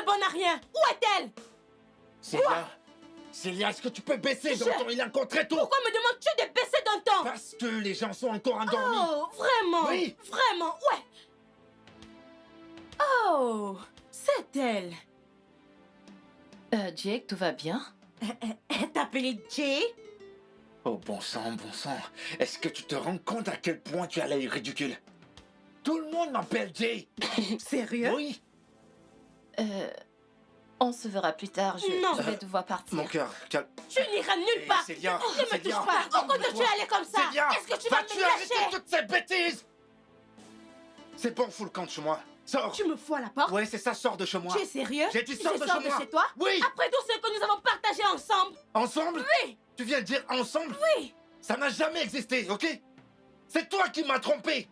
bonne à rien. Où est-elle? Célia, est-ce que tu peux baisser d'un ton? Il est encore très tôt. Pourquoi me demandes-tu de baisser d'un temps? Parce que les gens sont encore endormis. Oh, vraiment? Oui. Vraiment, ouais. Oh, c'est elle. Jake, tout va bien? Elle t'appelait Jay? Oh, bon sang, bon sang. Est-ce que tu te rends compte à quel point tu as l'air ridicule? Tout le monde m'appelle Jay. Sérieux? Oui. On se verra plus tard, je vais devoir partir. Mon cœur, calme. Tu n'iras nulle part. Célia, Ne me touche pas. Pourquoi tu es allé comme ça? Célia, Est-ce que tu vas vas-tu me arrêter lâcher? toutes ces bêtises? C'est bon, fous le camp de chez moi. Sors. Tu me fous à la porte? Ouais, c'est ça, sors de chez moi. Tu es sérieux? J'ai dit Je sors de chez moi. chez toi? Oui. Après tout ce que nous avons partagé ensemble? Ensemble? Oui. Tu viens de dire ensemble? Oui. Ça n'a jamais existé, ok? C'est toi qui m'as trompé.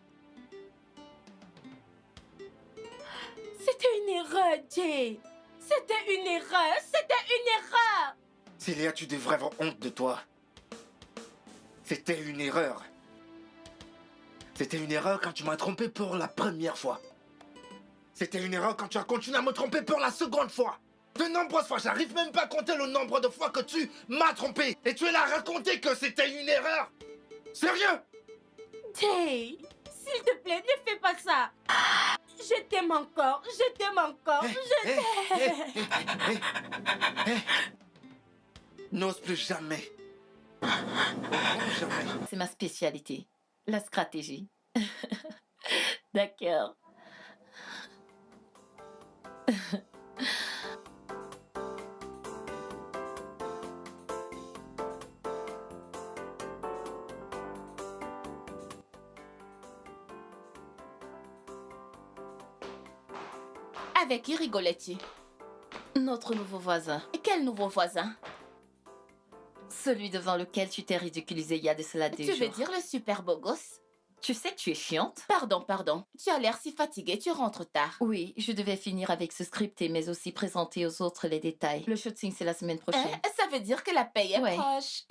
C'était une erreur, Jay. C'était une erreur. C'était une erreur. Célia, tu devrais avoir honte de toi. C'était une erreur. C'était une erreur quand tu m'as trompé pour la première fois. C'était une erreur quand tu as continué à me tromper pour la seconde fois. De nombreuses fois, j'arrive même pas à compter le nombre de fois que tu m'as trompé. Et tu es là à raconter que c'était une erreur. Sérieux? Jay, s'il te plaît, ne fais pas ça. Je t'aime encore. Je t'aime encore. Je t'aime. N'ose plus jamais. Jamais. C'est ma spécialité, la stratégie. D'accord. Avec qui rigolais-tu? Notre nouveau voisin, Quel nouveau voisin? celui devant lequel tu t'es ridiculisé il y a de cela des Tu jours. veux dire le super beau gosse? Tu sais que tu es chiante? Pardon. Tu as l'air si fatigué, tu rentres tard. Oui, je devais finir avec ce scripté, mais aussi présenter aux autres les détails. Le shooting, c'est la semaine prochaine. Ça veut dire que la paye est Ouais. proche.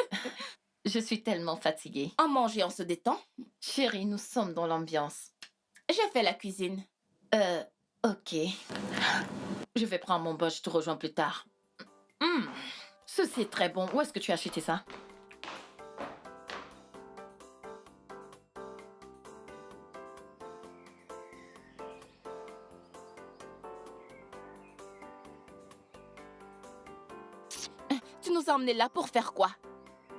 Je suis tellement fatiguée. En manger, on se détend. Chérie, nous sommes dans l'ambiance. J'ai fait la cuisine. Ok. Je vais prendre mon bol, je te rejoins plus tard. Ceci est très bon. Où est-ce que tu as acheté ça? Tu nous as emmenés là pour faire quoi?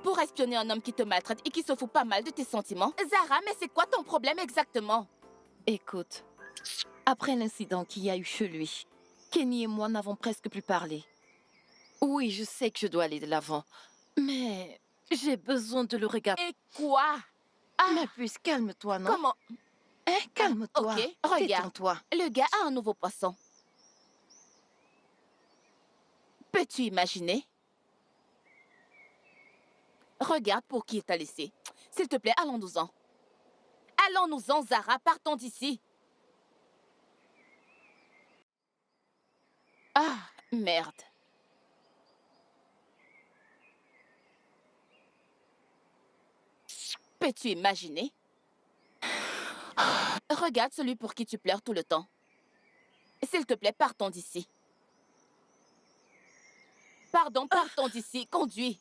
Pour espionner un homme qui te maltraite et qui se fout pas mal de tes sentiments? Zara, mais c'est quoi ton problème exactement? Écoute, après l'incident qu'il y a eu chez lui, Kenny et moi n'avons presque plus parlé. Oui, je sais que je dois aller de l'avant, mais j'ai besoin de le regarder. Et quoi? Mais puis, calme-toi, non? Comment? Hein, calme-toi. Ok, regarde. Détends-toi. Le gars a un nouveau poisson. Peux-tu imaginer? Regarde pour qui il t'a laissé. S'il te plaît, allons-nous-en. Allons-nous-en, Zara, partons d'ici. Ah, merde. Peux-tu imaginer? Regarde celui pour qui tu pleures tout le temps. S'il te plaît, partons d'ici. Pardon, partons d'ici. Conduis.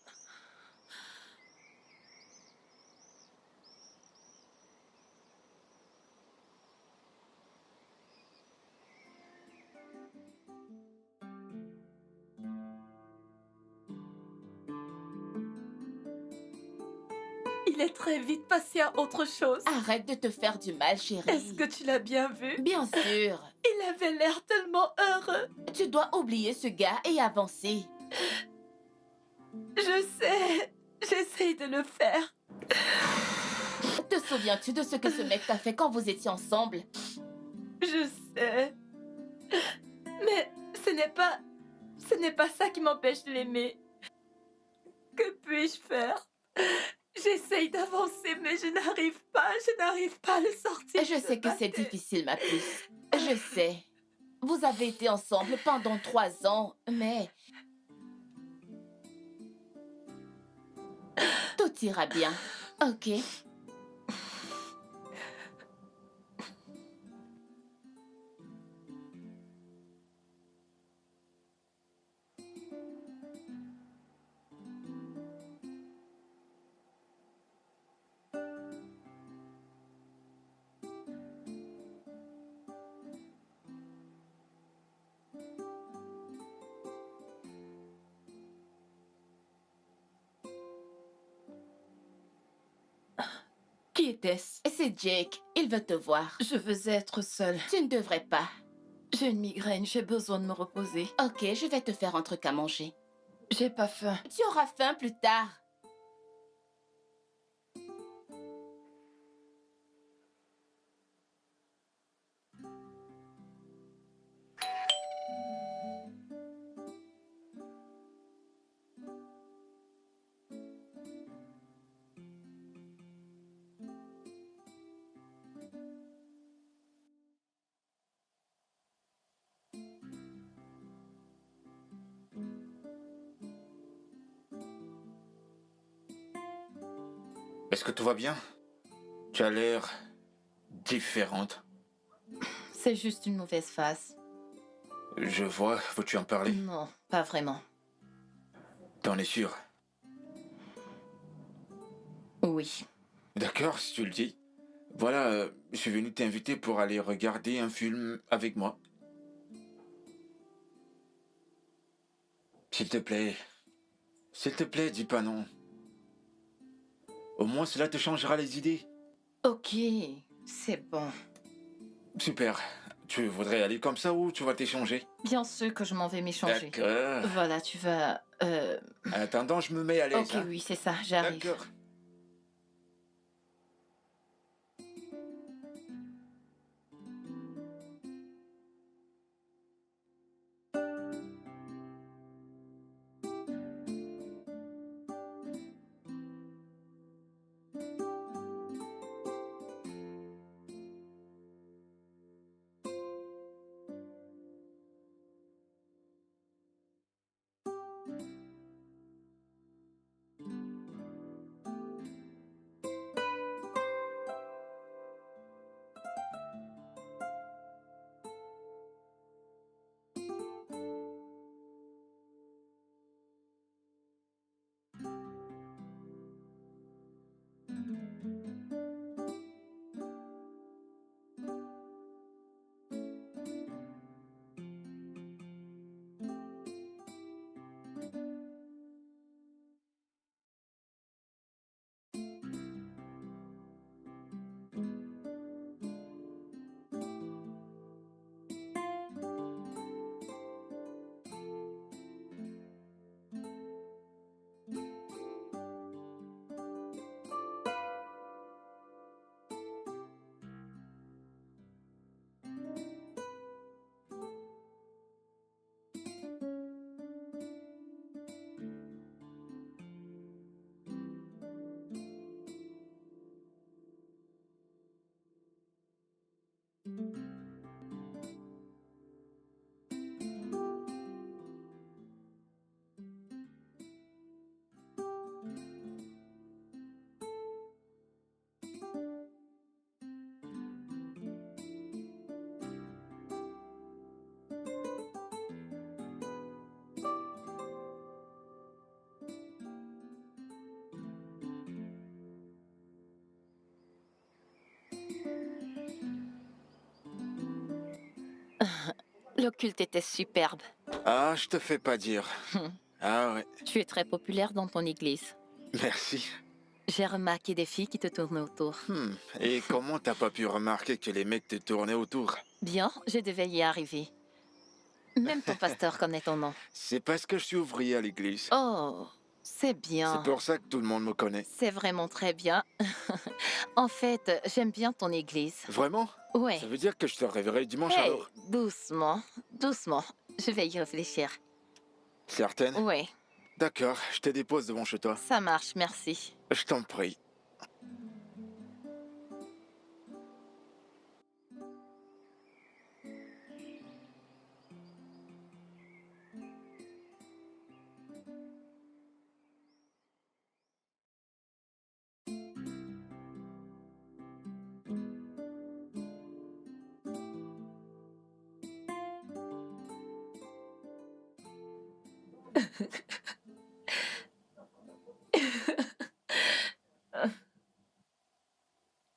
Il est très vite passé à autre chose. Arrête de te faire du mal, chérie. Est-ce que tu l'as bien vu? Bien sûr. Il avait l'air tellement heureux. Tu dois oublier ce gars et avancer. Je sais. J'essaye de le faire. Te souviens-tu de ce que ce mec t'a fait quand vous étiez ensemble? Je sais. Mais ce n'est pas ça qui m'empêche de l'aimer. Que puis-je faire? J'essaye d'avancer, mais je n'arrive pas à le sortir. Je sais que c'est difficile, ma puce. Je sais. Vous avez été ensemble pendant 3 ans, mais... Tout ira bien, ok? Qui était-ce? C'est Jake. Il veut te voir. Je veux être seule. Tu ne devrais pas. J'ai une migraine, j'ai besoin de me reposer. Ok, je vais te faire un truc à manger. J'ai pas faim. Tu auras faim plus tard. Est-ce que tout va bien? Tu as l'air différente. C'est juste une mauvaise phase. Je vois, faut-tu en parler? Non, pas vraiment. T'en es sûr? Oui. D'accord, si tu le dis. Voilà, je suis venu t'inviter pour aller regarder un film avec moi. S'il te plaît, dis pas non. Au moins cela te changera les idées. Ok, c'est bon. Super. Tu voudrais aller comme ça ou tu vas t'échanger? Bien sûr que je m'en vais m'échanger. D'accord. Voilà, tu vas... En attendant, je me mets à l'aise. Ok, hein. oui, c'est ça, j'arrive. D'accord. Le culte était superbe. Ah, je te fais pas dire. Ah ouais, Tu es très populaire dans ton église. merci. J'ai remarqué des filles qui te tournaient autour. Et comment t'as pas pu remarquer que les mecs te tournaient autour? Bien, je devais y arriver. Même ton pasteur connaît ton nom. C'est parce que je suis ouvrier à l'église. Oh, c'est bien. C'est pour ça que tout le monde me connaît. C'est vraiment très bien. En fait, j'aime bien ton église. Vraiment? Ouais. Ça veut dire que je te réveillerai dimanche Hey, alors? doucement, doucement. Je vais y réfléchir. Certaine? Ouais, D'accord, je te dépose devant chez toi. ça marche, merci. Je t'en prie.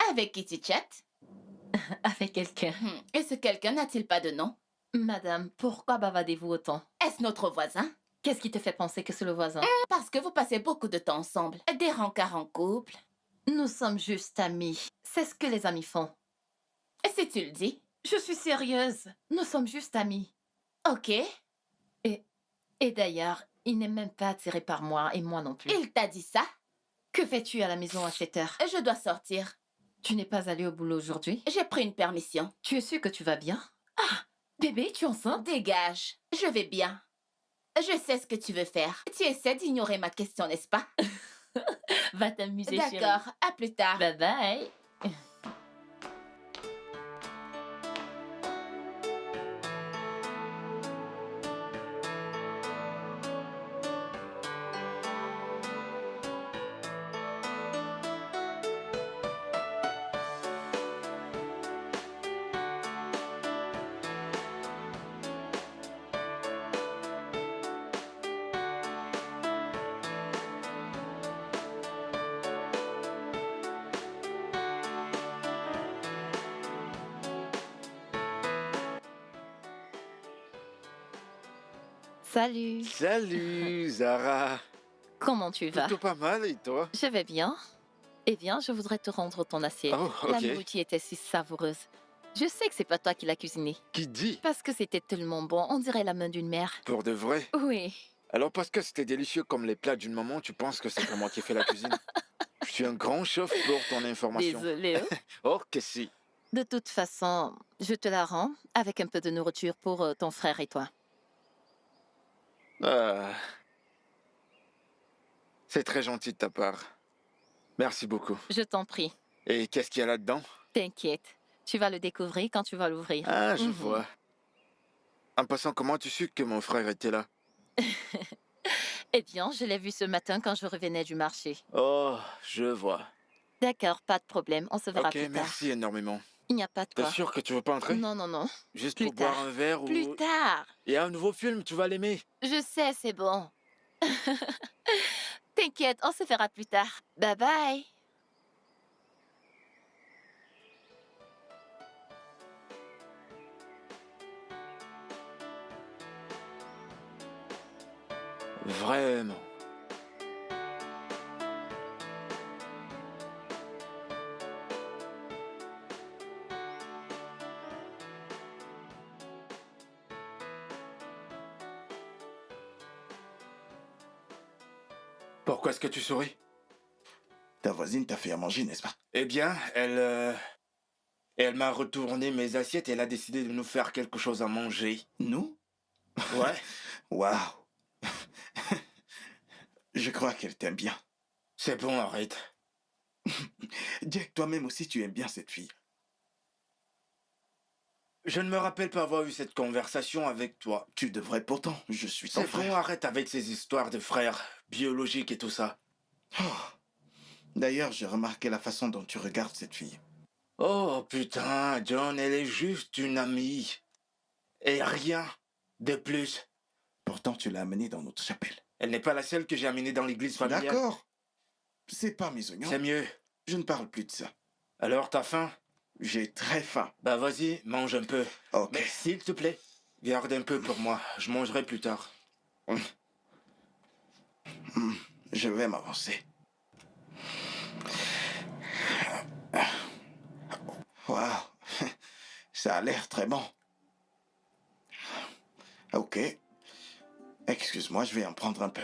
Avec qui tu chattes? Avec quelqu'un. Et ce quelqu'un n'a-t-il pas de nom? Madame, pourquoi bavardez-vous autant? Est-ce notre voisin? Qu'est-ce qui te fait penser que c'est le voisin? Parce que vous passez beaucoup de temps ensemble. Des rencarts en couple. Nous sommes juste amis. C'est ce que les amis font. Et si tu le dis? Je suis sérieuse. Nous sommes juste amis. Ok. Et d'ailleurs, il n'est même pas attiré par moi et moi non plus. Il t'a dit ça? Que fais-tu à la maison à cette heure? Je dois sortir. Tu n'es pas allé au boulot aujourd'hui? J'ai pris une permission. Tu es sûre que tu vas bien? Ah, bébé, tu es enceinte? Dégage. Je vais bien. Je sais ce que tu veux faire. Tu essaies d'ignorer ma question, n'est-ce pas? Va t'amuser, chérie. D'accord, à plus tard. Bye bye. Salut. Salut, Zara. Comment tu vas? Plutôt pas mal, et toi? Je vais bien. Eh bien, je voudrais te rendre ton assiette. Oh, La ok. nourriture était si savoureuse. Je sais que c'est pas toi qui l'as cuisinée. Qui dit? Parce que c'était tellement bon, on dirait la main d'une mère. Pour de vrai? Oui. Alors parce que c'était délicieux comme les plats d'une maman, tu penses que c'est pas moi qui ai fait la cuisine? Je suis un grand chef pour ton information. Désolée. hein. Oh, que si. De toute façon, je te la rends avec un peu de nourriture pour ton frère et toi. Ah. C'est très gentil de ta part. Merci beaucoup. Je t'en prie. Et qu'est-ce qu'il y a là-dedans? T'inquiète. Tu vas le découvrir quand tu vas l'ouvrir. Ah, je Mhm. vois. En passant, comment as-tu su que mon frère était là? Eh bien, je l'ai vu ce matin quand je revenais du marché. Oh, je vois. D'accord, pas de problème. On se verra Ok, plus tard. merci énormément. Il n'y a pas de T'es quoi. sûr que tu veux pas entrer? Non, non, non. Juste Plus pour boire tard. un verre Plus ou... tard. Il y a un nouveau film, tu vas l'aimer. Je sais, c'est bon. T'inquiète, on se verra plus tard. Bye bye. Vraiment. Pourquoi est-ce que tu souris? Ta voisine t'a fait à manger, n'est-ce pas? Eh bien, elle m'a retourné mes assiettes et elle a décidé de nous faire quelque chose à manger. Nous? Ouais. Waouh! Je crois qu'elle t'aime bien. C'est bon, arrête. Jack, toi-même aussi, tu aimes bien cette fille. Je ne me rappelle pas avoir eu cette conversation avec toi. Tu devrais pourtant, je suis ton C'est bon, frère. arrête avec ces histoires de frères biologiques et tout ça. Oh. D'ailleurs, j'ai remarqué la façon dont tu regardes cette fille. Oh putain, John, elle est juste une amie. Et rien de plus. Pourtant, tu l'as amenée dans notre chapelle. Elle n'est pas la seule que j'ai amenée dans l'église familiale. D'accord. C'est pas mes oignons. C'est mieux. Je ne parle plus de ça. Alors, t'as faim? J'ai très faim. Bah vas-y, mange un peu. Ok. Mais s'il te plaît, garde un peu pour moi. Je mangerai plus tard. Je vais m'avancer. Waouh. Ça a l'air très bon. Ok. Excuse-moi, je vais en prendre un peu.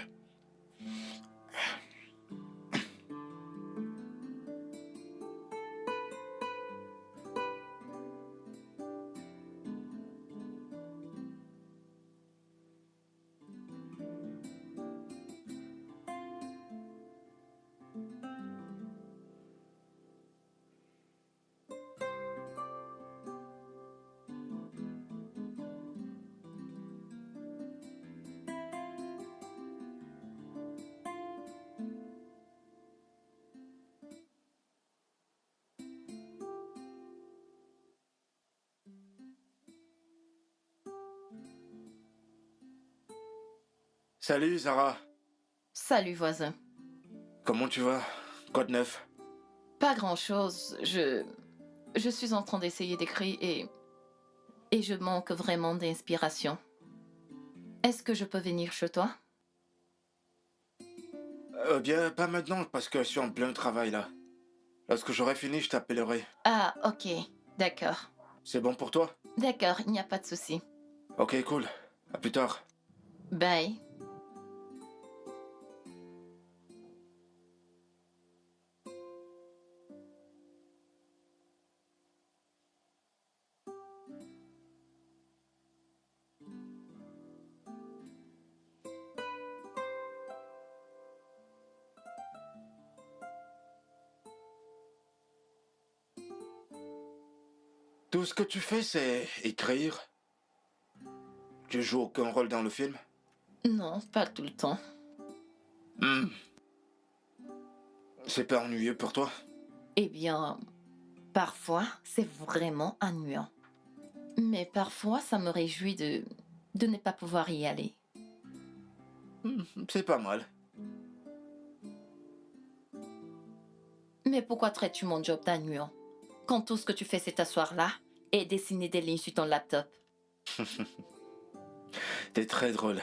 Salut, Sarah. Salut, voisin. Comment tu vas? Quoi de neuf? Pas grand-chose. Je suis en train d'essayer d'écrire et je manque vraiment d'inspiration. Est-ce que je peux venir chez toi? Bien, pas maintenant, parce que je suis en plein travail, là. Lorsque j'aurai fini, je t'appellerai. Ah, ok. D'accord. C'est bon pour toi? D'accord, il n'y a pas de souci. Ok, cool. À plus tard. Bye. Tout ce que tu fais, c'est écrire. Tu joues aucun rôle dans le film? Non, pas tout le temps. Hmm. C'est pas ennuyeux pour toi? Eh bien, parfois, c'est vraiment ennuyant. Mais parfois, ça me réjouit de ne pas pouvoir y aller. C'est pas mal. Mais pourquoi traites-tu mon job d'ennuyant quand tout ce que tu fais, c'est t'asseoir là et dessiner des lignes sur ton laptop? T'es très drôle.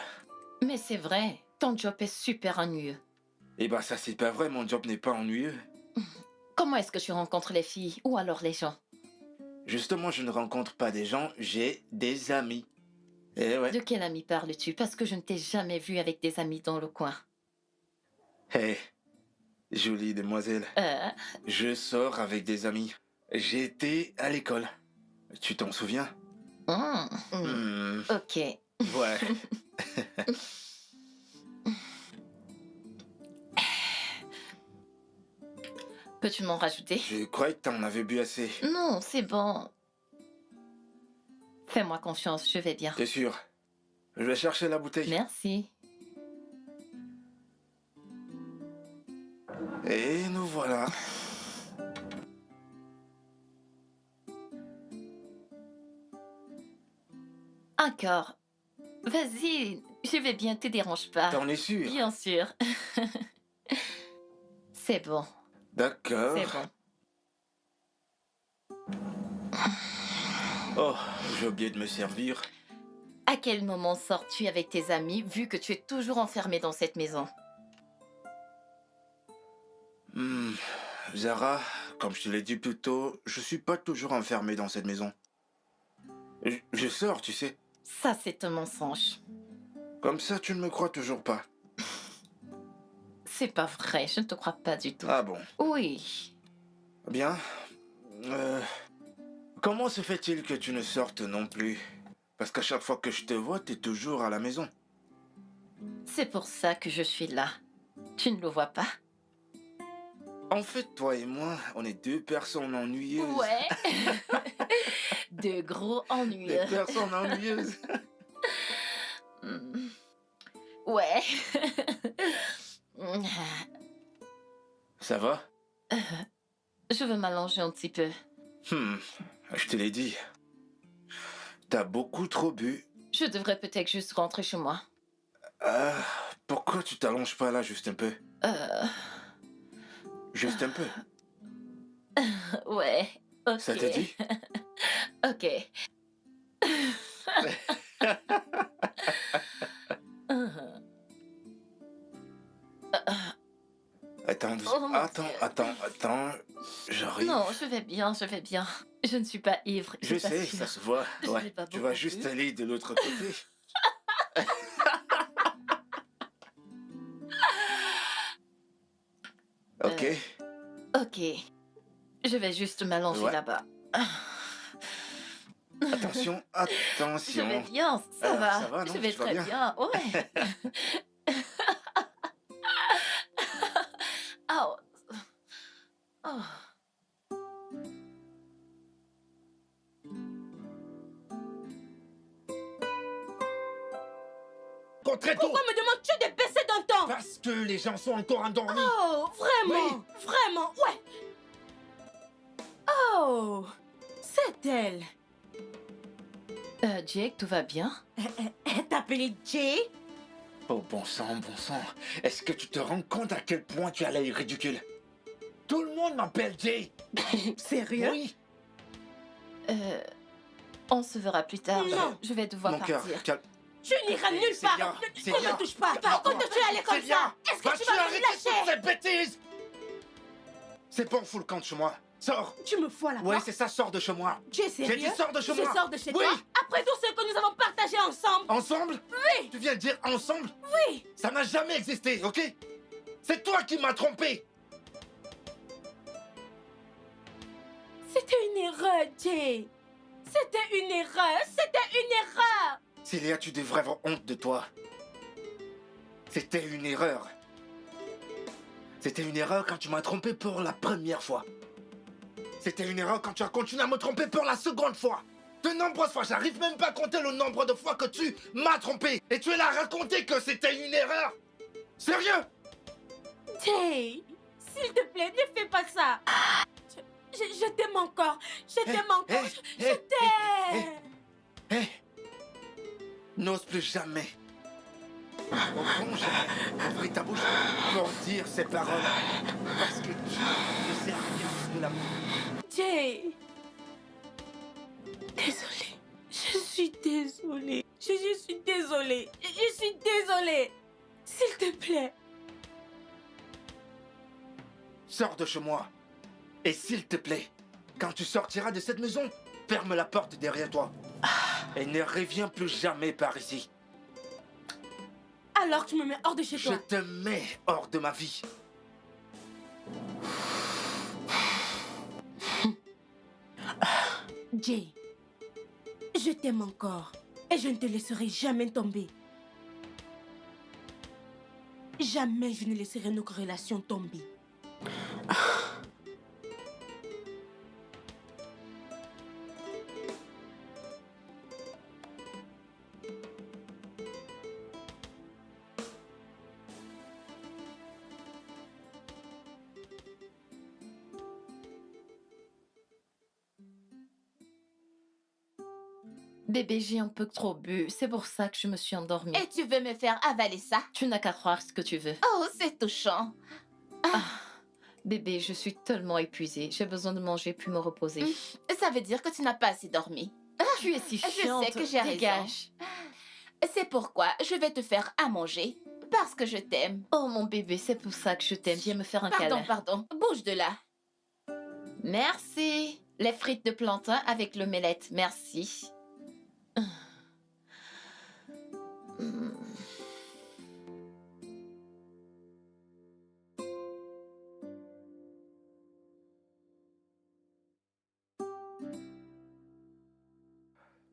Mais c'est vrai, ton job est super ennuyeux. Eh ben ça c'est pas vrai, mon job n'est pas ennuyeux. Comment est-ce que tu rencontres les filles ou alors les gens? Justement, je ne rencontre pas des gens, j'ai des amis. Eh ouais. De quel ami parles-tu? Parce que je ne t'ai jamais vu avec des amis dans le coin. Hé, jolie demoiselle. Je sors avec des amis. J'étais à l'école. Tu t'en souviens? Ok. Ouais. Peux-tu m'en rajouter? Je croyais que t'en avais bu assez. Non, c'est bon. Fais-moi confiance, je vais bien. T'es sûr? Je vais chercher la bouteille. Merci. Et nous voilà. Encore. Vas-y, je vais bien, te dérange pas. T'en es sûr? Bien sûr. C'est bon, D'accord. c'est bon. Oh, j'ai oublié de me servir. À quel moment sors-tu avec tes amis vu que tu es toujours enfermé dans cette maison? Zara, comme je te l'ai dit plus tôt, je suis pas toujours enfermé dans cette maison. Je sors, tu sais. Ça, c'est un mensonge. Comme ça, tu ne me crois toujours pas. C'est pas vrai, je ne te crois pas du tout. Ah bon? Oui. Bien. Comment se fait-il que tu ne sortes non plus? Parce qu'à chaque fois que je te vois, t'es toujours à la maison. C'est pour ça que je suis là. Tu ne le vois pas? En fait, toi et moi, on est deux personnes ennuyeuses. Ouais. De gros Des ennuyeux. personnes ennuyeuses. Ouais. Ça va? Je veux m'allonger un petit peu. Je te l'ai dit. T'as beaucoup trop bu. Je devrais peut-être juste rentrer chez moi. Pourquoi tu t'allonges pas là juste un peu? Juste un peu. Ouais, ok. Ça te dit? Ok. Attends, Oh, mon Dieu. attends. J'arrive. Non, je vais bien, je vais bien. Je ne suis pas ivre. Je sais, t'assure. ça se voit. Je Ouais. n'ai pas Tu vas beaucoup juste bu. aller de l'autre côté. Ok. Ok. Je vais juste m'allonger Ouais. là-bas. Attention, Je attention. vais bien, ça va. Ça va, non? Je vais Tu vas très bien? bien. Ouais. Oh. Oh. Contraito Pourquoi me demandes-tu de baisser d'un ton? Parce que les gens sont encore endormis. Oh, vraiment? Vraiment, ouais. Oh, c'est elle. Jake, tout va bien? Elle t'appelait Jay? Oh, bon sang, bon sang. Est-ce que tu te rends compte à quel point tu as l'air ridicule? Tout le monde m'appelle Jay. Sérieux? Oui. On se verra plus tard. Non. Je vais devoir Mon cœur, partir. calme. Tu n'iras nulle C'est part. bien, c'est On bien. ne touche pas. Calme-toi. Pourquoi tu es allé comme C'est bien. ça? Est-ce que tu Vas-tu vas me arrêter toutes lâcher? ces bêtises? C'est bon, fous le camp de chez moi. Sors. Tu me fous à la Ouais, porte? c'est ça, sors de chez moi. Tu es sérieux? J'ai dit sors de chez moi. Je sors de chez Oui. toi? Après tout ce que nous avons partagé ensemble? Ensemble? Oui. Tu viens de dire ensemble? Oui. Ça n'a jamais existé, ok? C'est toi qui m'as trompé. C'était une erreur, Jay. C'était une erreur. C'était une erreur. Célia, tu devrais avoir honte de toi. C'était une erreur. C'était une erreur quand tu m'as trompé pour la première fois. C'était une erreur quand tu as continué à me tromper pour la seconde fois. De nombreuses fois, j'arrive même pas à compter le nombre de fois que tu m'as trompé. Et tu es là à raconter que c'était une erreur. Sérieux? Jay, s'il te plaît, ne fais pas ça. Je t'aime encore. Je t'aime encore. Je t'aime. Hé! N'ose plus jamais. Au fond, jamais ouvrir ta bouche pour dire ces paroles. Parce que tu ne sais rien de l'amour. Jay. Désolée. Je suis désolée. Je suis désolée. Je suis désolée. S'il te plaît. Sors de chez moi. Et s'il te plaît, quand tu sortiras de cette maison, ferme la porte derrière toi. Et ne reviens plus jamais par ici. Alors tu me mets hors de chez Je toi. te mets hors de ma vie. Jay, je t'aime encore. Et je ne te laisserai jamais tomber. Jamais je ne laisserai nos relations tomber. Bébé, j'ai un peu trop bu. C'est pour ça que je me suis endormie. Et tu veux me faire avaler ça? Tu n'as qu'à croire ce que tu veux. Oh, c'est touchant. Bébé, je suis tellement épuisée. J'ai besoin de manger puis me reposer. Ça veut dire que tu n'as pas assez dormi. Tu es si Je chiante. sais que j'ai raison. Dégage. C'est pourquoi je vais te faire à manger. Parce que je t'aime. Oh mon bébé, c'est pour ça que je t'aime. Viens me faire un câlin. Pardon. Bouge de là. Merci. Les frites de plantain avec l'omelette. Merci.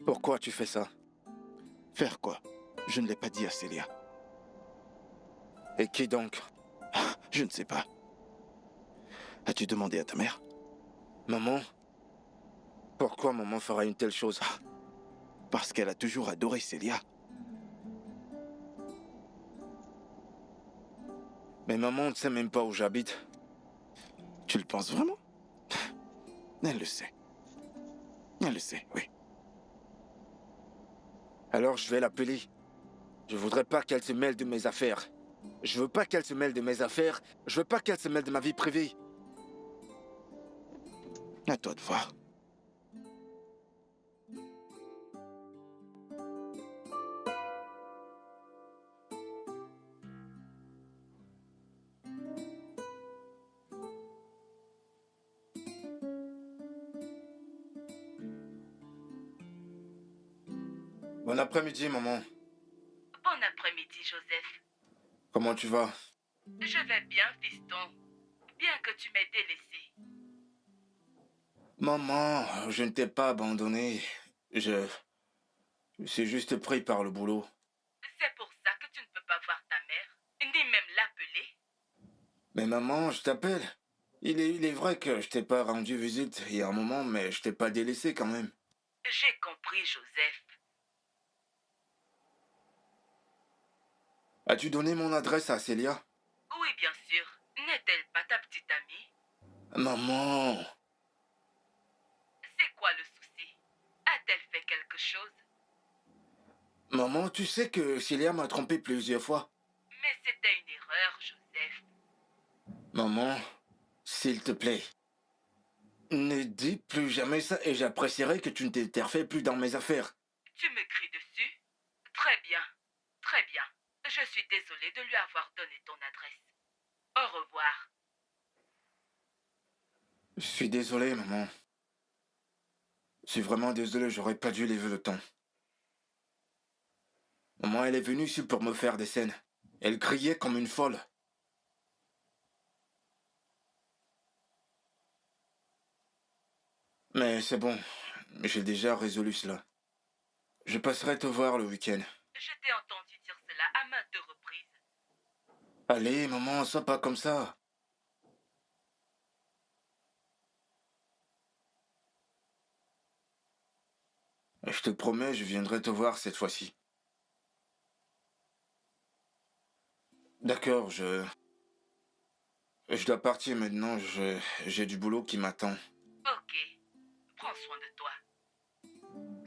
Pourquoi tu fais ça? Faire quoi? Je ne l'ai pas dit à Célia. Et qui donc? Je ne sais pas. As-tu demandé à ta mère? Maman? Pourquoi maman fera une telle chose? Parce qu'elle a toujours adoré Célia. Mais maman ne sait même pas où j'habite. Tu le penses vraiment? Elle le sait. Elle le sait, oui. Alors je vais l'appeler. Je voudrais pas qu'elle se mêle de mes affaires. Je veux pas qu'elle se mêle de mes affaires. Je veux pas qu'elle se mêle de ma vie privée. À toi de voir. Bon après-midi, maman. Bon après-midi, Joseph. Comment tu vas? Je vais bien, fiston. Bien que tu m'aies délaissé. Maman, je ne t'ai pas abandonné. Je suis juste pris par le boulot. C'est pour ça que tu ne peux pas voir ta mère, ni même l'appeler. Mais maman, je t'appelle. Il est vrai que je t'ai pas rendu visite il y a un moment, mais je t'ai pas délaissé quand même. J'ai compris, Joseph. As-tu donné mon adresse à Célia? Oui, bien sûr. N'est-elle pas ta petite amie? Maman! C'est quoi le souci? A-t-elle fait quelque chose? Maman, tu sais que Célia m'a trompé plusieurs fois. Mais c'était une erreur, Joseph. Maman, s'il te plaît, ne dis plus jamais ça et j'apprécierais que tu ne t'interfères plus dans mes affaires. Tu me cries dessus? Très bien. Très bien. Je suis désolée de lui avoir donné ton adresse. Au revoir. Je suis désolé, maman. Je suis vraiment désolé, j'aurais pas dû lever le ton. Maman, elle est venue ici pour me faire des scènes. Elle criait comme une folle. Mais c'est bon, j'ai déjà résolu cela. Je passerai te voir le week-end. Je t'ai entendu dire cela à maintes reprises. Allez, maman, sois pas comme ça. Je te promets, je viendrai te voir cette fois-ci. D'accord, je dois partir maintenant, j'ai du boulot qui m'attend. Ok. Prends soin de toi.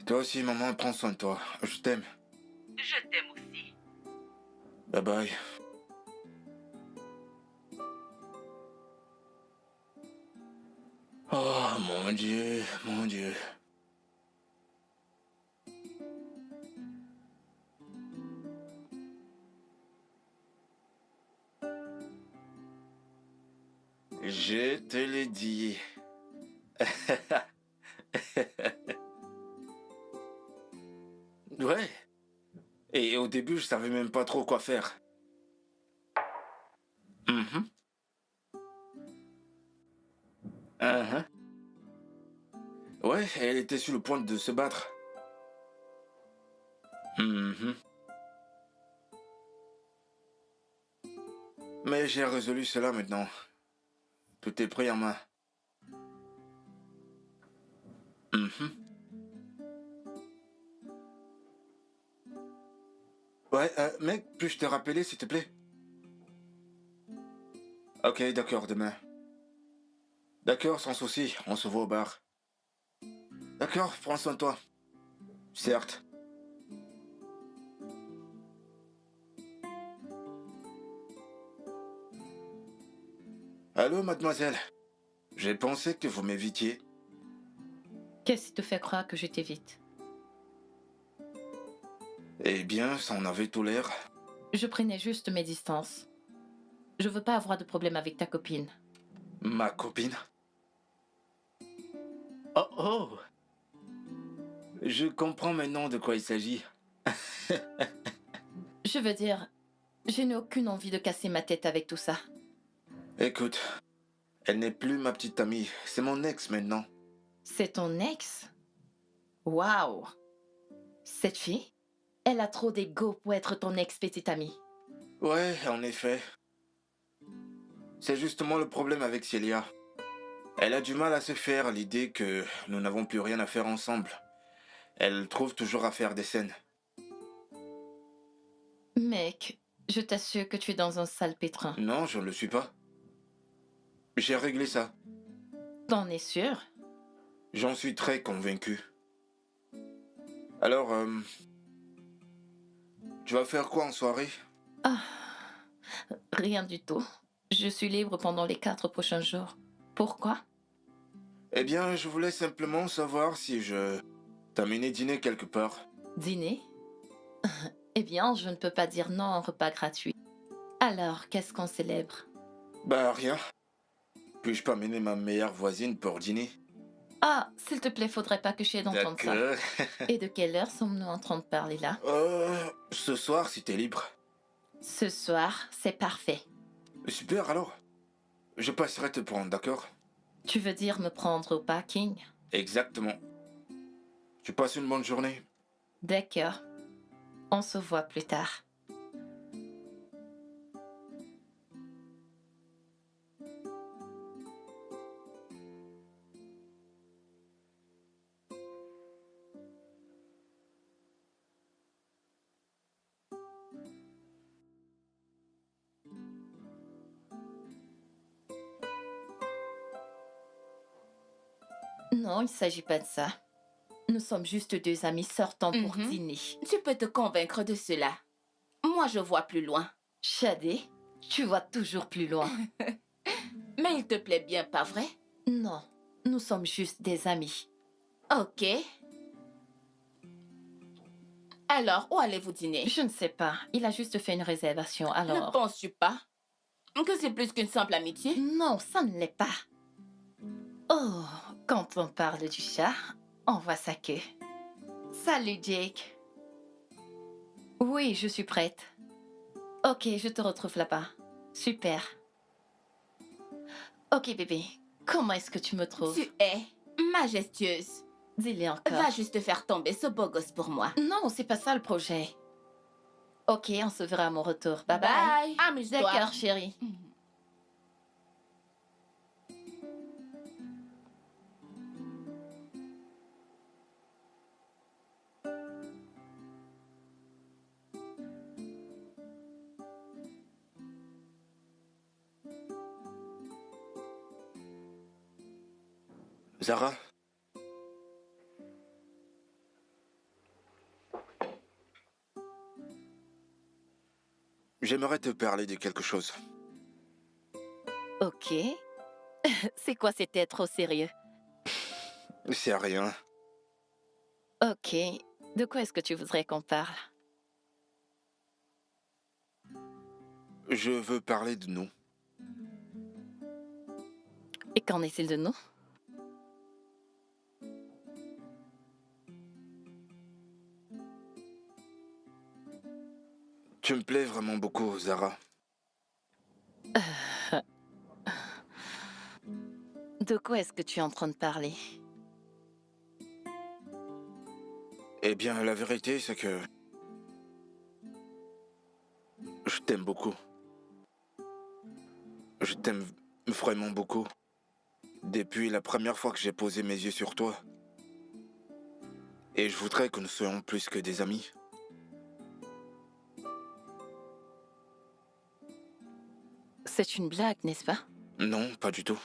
Toi aussi, maman, prends soin de toi. Je t'aime. Je t'aime aussi. Bye bye. Oh, mon Dieu, mon Dieu. Je te l'ai dit. Ouais. Et au début, je savais même pas trop quoi faire. Mhm. Uh-huh. Ouais, elle était sur le point de se battre. Mhm. Mais j'ai résolu cela maintenant. Tout est pris en main. Mhm. Ouais, mec, puis-je te rappeler, s'il te plaît? Ok, d'accord, demain. D'accord, sans souci, on se voit au bar. D'accord, prends soin de toi. Certes. Allô, mademoiselle. J'ai pensé que vous m'évitiez. Qu'est-ce qui te fait croire que je t'évite? Eh bien, ça en avait tout l'air. Je prenais juste mes distances. Je veux pas avoir de problème avec ta copine. Ma copine? Oh oh! Je comprends maintenant de quoi il s'agit. Je veux dire, je n'ai aucune envie de casser ma tête avec tout ça. Écoute, elle n'est plus ma petite amie, c'est mon ex maintenant. C'est ton ex? Waouh! Cette fille? Elle a trop d'ego pour être ton ex-petite amie. Ouais, en effet. C'est justement le problème avec Célia. Elle a du mal à se faire à l'idée que nous n'avons plus rien à faire ensemble. Elle trouve toujours à faire des scènes. Mec, je t'assure que tu es dans un sale pétrin. Non, je ne le suis pas. J'ai réglé ça. T'en es sûr? J'en suis très convaincu. Alors, tu vas faire quoi en soirée? Ah, rien du tout. Je suis libre pendant les 4 prochains jours. Pourquoi? Eh bien, je voulais simplement savoir si je t'amenais dîner quelque part. Dîner? Eh bien, je ne peux pas dire non à un repas gratuit. Alors, qu'est-ce qu'on célèbre? Bah, rien. Puis-je pas amener ma meilleure voisine pour dîner? Ah, s'il te plaît, faudrait pas que j'aie d'entendre ça. D'accord. Et de quelle heure sommes-nous en train de parler là? Ce soir, si t'es libre. Ce soir, c'est parfait. Super, alors. Je passerai te prendre, d'accord? Tu veux dire me prendre au parking? Exactement. Tu passes une bonne journée. D'accord. On se voit plus tard. Non, il ne s'agit pas de ça. Nous sommes juste 2 amis sortant pour dîner. Tu peux te convaincre de cela. Moi, je vois plus loin. Shadé, tu vois toujours plus loin. Mais il te plaît bien, pas vrai? Non, nous sommes juste des amis. Ok. Alors, où allez-vous dîner? Je ne sais pas. Il a juste fait une réservation, Ne alors... penses-tu pas que c'est plus qu'une simple amitié? Non, ça ne l'est pas. Oh, quand on parle du chat, on voit sa queue. Salut, Jake. Oui, je suis prête. Ok, je te retrouve là-bas. Super. Ok, bébé. Comment est-ce que tu me trouves? Tu es majestueuse. Dis-le encore. Va juste faire tomber ce beau gosse pour moi. Non, c'est pas ça le projet. Ok, on se verra à mon retour. Bye bye. Bye. Amuse-toi. D'accord, chérie. Zara? J'aimerais te parler de quelque chose. Ok. C'est quoi c'était trop sérieux? C'est rien. Ok. De quoi est-ce que tu voudrais qu'on parle? Je veux parler de nous. Et qu'en est-il de nous? Tu me plais vraiment beaucoup, Zara. De quoi est-ce que tu es en train de parler? Eh bien, la vérité, c'est que... je t'aime beaucoup. Je t'aime vraiment beaucoup. Depuis la première fois que j'ai posé mes yeux sur toi. Et je voudrais que nous soyons plus que des amis. C'est une blague, n'est-ce pas? Non, pas du tout.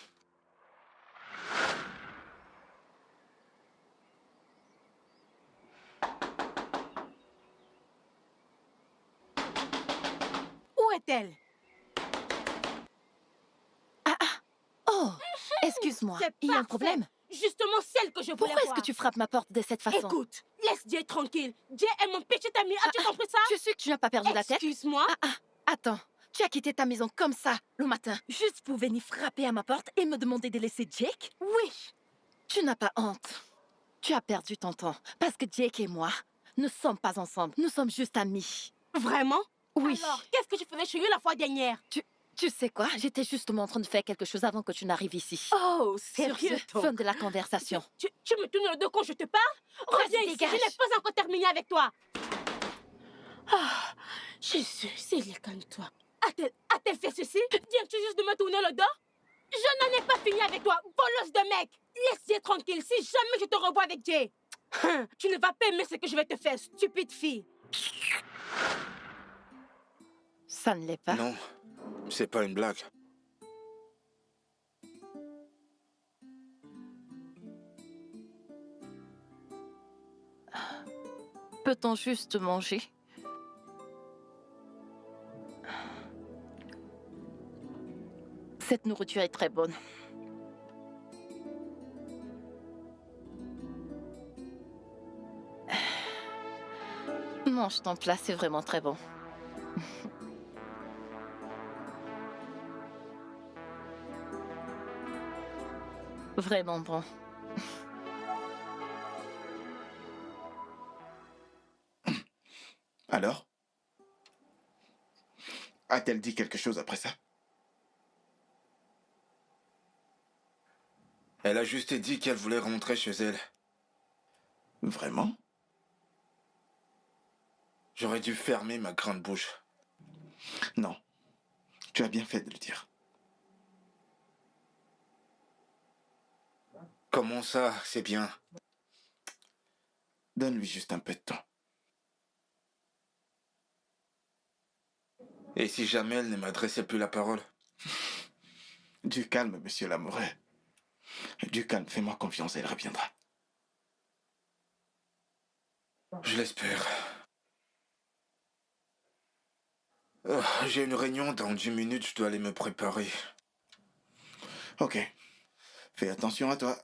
Où est-elle? Oh, excuse-moi. C'est Il y a un parfait. problème? Justement celle que je voulais Pourquoi est-ce voir. que tu frappes ma porte de cette façon? Écoute, laisse Jay tranquille. Jay est mon petit ami. As-tu compris ça? Je sais que tu n'as pas perdu la tête. Excuse-moi. Attends, tu as quitté ta maison comme ça, le matin, juste pour venir frapper à ma porte et me demander de laisser Jake? Oui. Tu n'as pas honte. Tu as perdu ton temps, parce que Jake et moi ne sommes pas ensemble, nous sommes juste amis. Vraiment? Oui. Alors, qu'est-ce que tu faisais chez lui la fois dernière? Tu sais quoi? J'étais justement en train de faire quelque chose avant que tu n'arrives ici. Oh, Sur ce, fin de la conversation. Tu me tournes le dos quand je te parle? Reviens ici, dégage. je n'ai pas encore terminé avec toi. Ah, Jésus, Célia, calme-toi. A-t-elle fait ceci? Viens-tu juste de me tourner le dos? Je n'en ai pas fini avec toi, voleuse de mec. Laisse Jay tranquille, si jamais je te revois avec Jay. Tu ne vas pas aimer ce que je vais te faire, stupide fille. Ça ne l'est pas. Non, c'est pas une blague. Peut-on juste manger? Cette nourriture est très bonne. Mange ton plat, c'est vraiment très bon. Vraiment bon. Alors? A-t-elle dit quelque chose après ça? Elle a juste dit qu'elle voulait rentrer chez elle. Vraiment? J'aurais dû fermer ma grande bouche. Non. Tu as bien fait de le dire. Comment ça, c'est bien? Donne-lui juste un peu de temps. Et si jamais elle ne m'adressait plus la parole? Du calme, monsieur l'amoureux. Du calme, fais-moi confiance, elle reviendra. Je l'espère. Oh, j'ai une réunion dans 10 minutes, je dois aller me préparer. Ok. Fais attention à toi.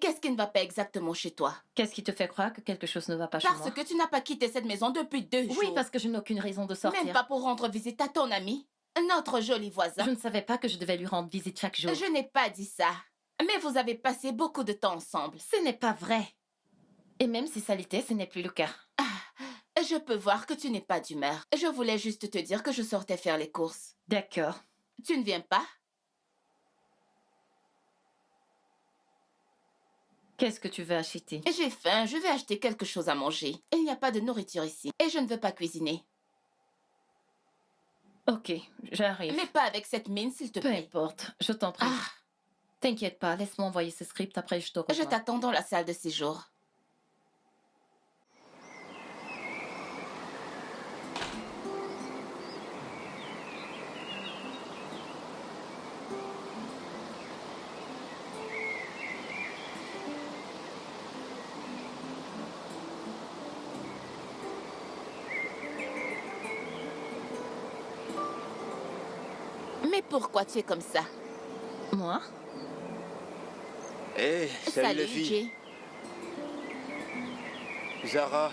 Qu'est-ce qui ne va pas exactement chez toi? Qu'est-ce qui te fait croire que quelque chose ne va pas chez moi? Parce que tu n'as pas quitté cette maison depuis 2 jours. Oui, parce que je n'ai aucune raison de sortir. Même pas pour rendre visite à ton ami, notre joli voisin. Je ne savais pas que je devais lui rendre visite chaque jour. Je n'ai pas dit ça. Mais vous avez passé beaucoup de temps ensemble. Ce n'est pas vrai. Et même si ça l'était, ce n'est plus le cas. Je peux voir que tu n'es pas d'humeur. Je voulais juste te dire que je sortais faire les courses. D'accord. Tu ne viens pas? Qu'est-ce que tu veux acheter? J'ai faim, je vais acheter quelque chose à manger. Il n'y a pas de nourriture ici. Et je ne veux pas cuisiner. Ok, j'arrive. Mais pas avec cette mine, s'il te Peu plaît. importe, je t'en prie. Ah, T'inquiète pas, laisse-moi envoyer ce script, après je te je rejoins. t'attends dans la salle de séjour. Mais pourquoi tu es comme ça? Moi? Hé, salut les filles. Jay. Zara.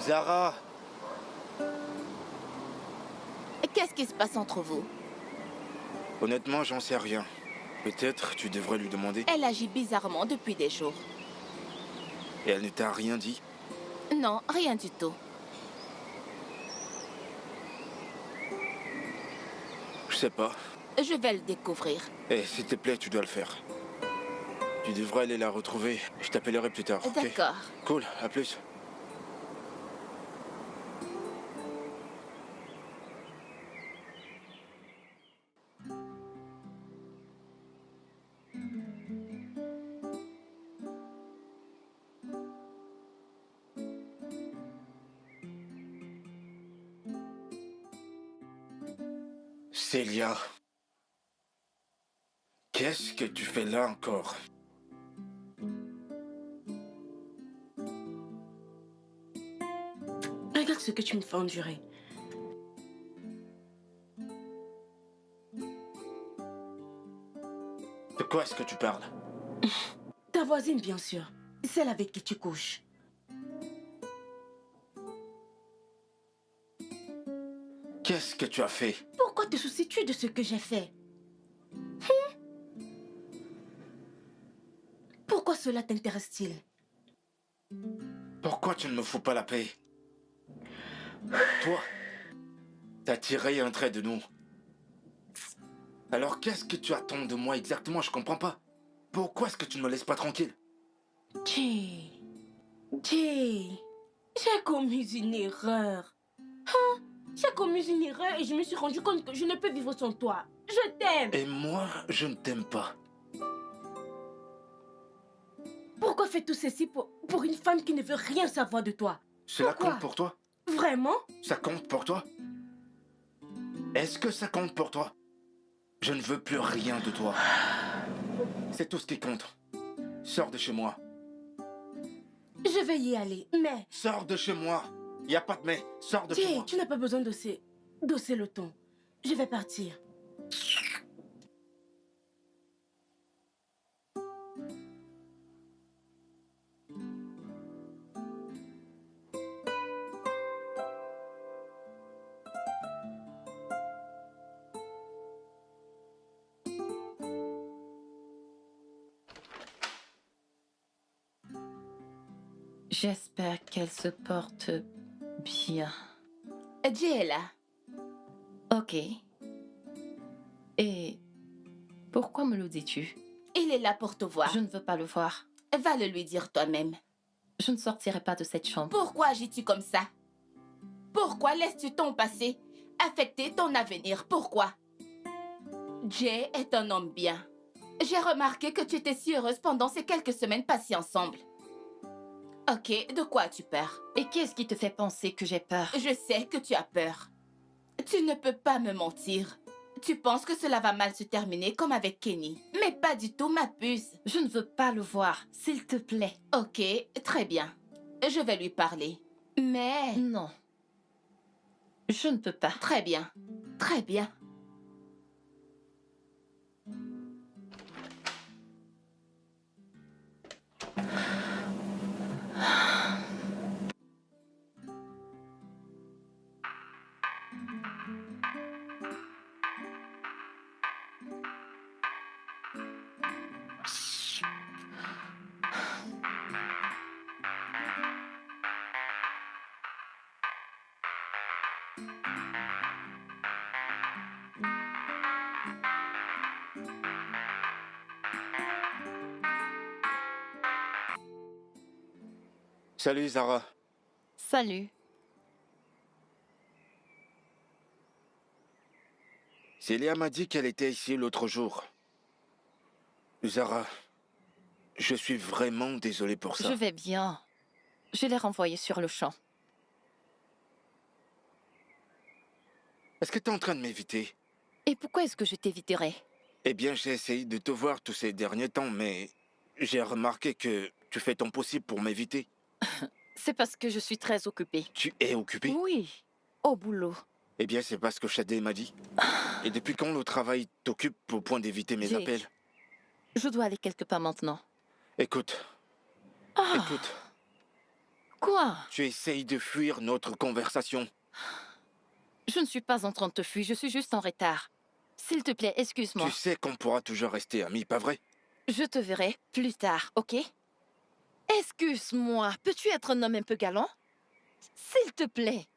Zara. Qu'est-ce qui se passe entre vous? Honnêtement, j'en sais rien. Peut-être tu devrais lui demander. Elle agit bizarrement depuis des jours. Et elle ne t'a rien dit? Non, rien du tout. Je sais pas. Je vais le découvrir. Eh, s'il te plaît, tu dois le faire. Tu devrais aller la retrouver. Je t'appellerai plus tard, ok? D'accord. Cool, à plus. Célia. Qu'est-ce que tu fais là encore? Regarde ce que tu me fais endurer. De quoi est-ce que tu parles? Ta voisine, bien sûr. Celle avec qui tu couches. Qu'est-ce que tu as fait? Pourquoi te soucies-tu de ce que j'ai fait? Pourquoi cela t'intéresse-t-il? Pourquoi tu ne me fous pas la paix? Toi, t'as tiré un trait de nous. Alors qu'est-ce que tu attends de moi exactement? Je comprends pas. Pourquoi est-ce que tu ne me laisses pas tranquille? Jay, j'ai commis une erreur. J'ai commis une erreur et je me suis rendu compte que je ne peux vivre sans toi. Je t'aime. Et moi, je ne t'aime pas. Pourquoi fais tout ceci pour une femme qui ne veut rien savoir de toi? Cela Pourquoi? compte pour toi? Vraiment? Ça compte pour toi? Est-ce que ça compte pour toi? Je ne veux plus rien de toi. C'est tout ce qui compte. Sors de chez moi. Je vais y aller, mais... Sors de chez moi. Il n'y a pas de mais. Sors de chez Jay, moi. tu n'as pas besoin d'osser le ton. Je vais partir. J'espère qu'elle se porte bien. Jay est là. Ok. Et pourquoi me le dis-tu? Il est là pour te voir. Je ne veux pas le voir. Va le lui dire toi-même. Je ne sortirai pas de cette chambre. Pourquoi agis-tu comme ça? Pourquoi laisses-tu ton passé affecter ton avenir? Pourquoi? Jay est un homme bien. J'ai remarqué que tu étais si heureuse pendant ces quelques semaines passées ensemble. Ok, de quoi as-tu peur? Et qu'est-ce qui te fait penser que j'ai peur? Je sais que tu as peur. Tu ne peux pas me mentir. Tu penses que cela va mal se terminer comme avec Kenny. Mais pas du tout, ma puce. Je ne veux pas le voir, s'il te plaît. Ok, très bien. Je vais lui parler. Mais... Non. Je ne peux pas. Très bien. Très bien. Salut Zara. Salut. Célia m'a dit qu'elle était ici l'autre jour. Zara, je suis vraiment désolé pour ça. Je vais bien. Je l'ai renvoyé sur le champ. Est-ce que tu es en train de m'éviter? Et pourquoi est-ce que je t'éviterais? Eh bien, j'ai essayé de te voir tous ces derniers temps, mais j'ai remarqué que tu fais ton possible pour m'éviter. C'est parce que je suis très occupée. Tu es occupé? Oui, au boulot. Eh bien, c'est pas ce que Shadé m'a dit. Et depuis quand le travail t'occupe au point d'éviter mes Jake. appels? Je dois aller quelque part maintenant. Écoute, Ah, écoute, quoi? tu essayes de fuir notre conversation. Je ne suis pas en train de te fuir, je suis juste en retard. S'il te plaît, excuse-moi. Tu sais qu'on pourra toujours rester amis, pas vrai? Je te verrai plus tard, ok? Excuse-moi, peux-tu être un homme un peu galant? S'il te plaît.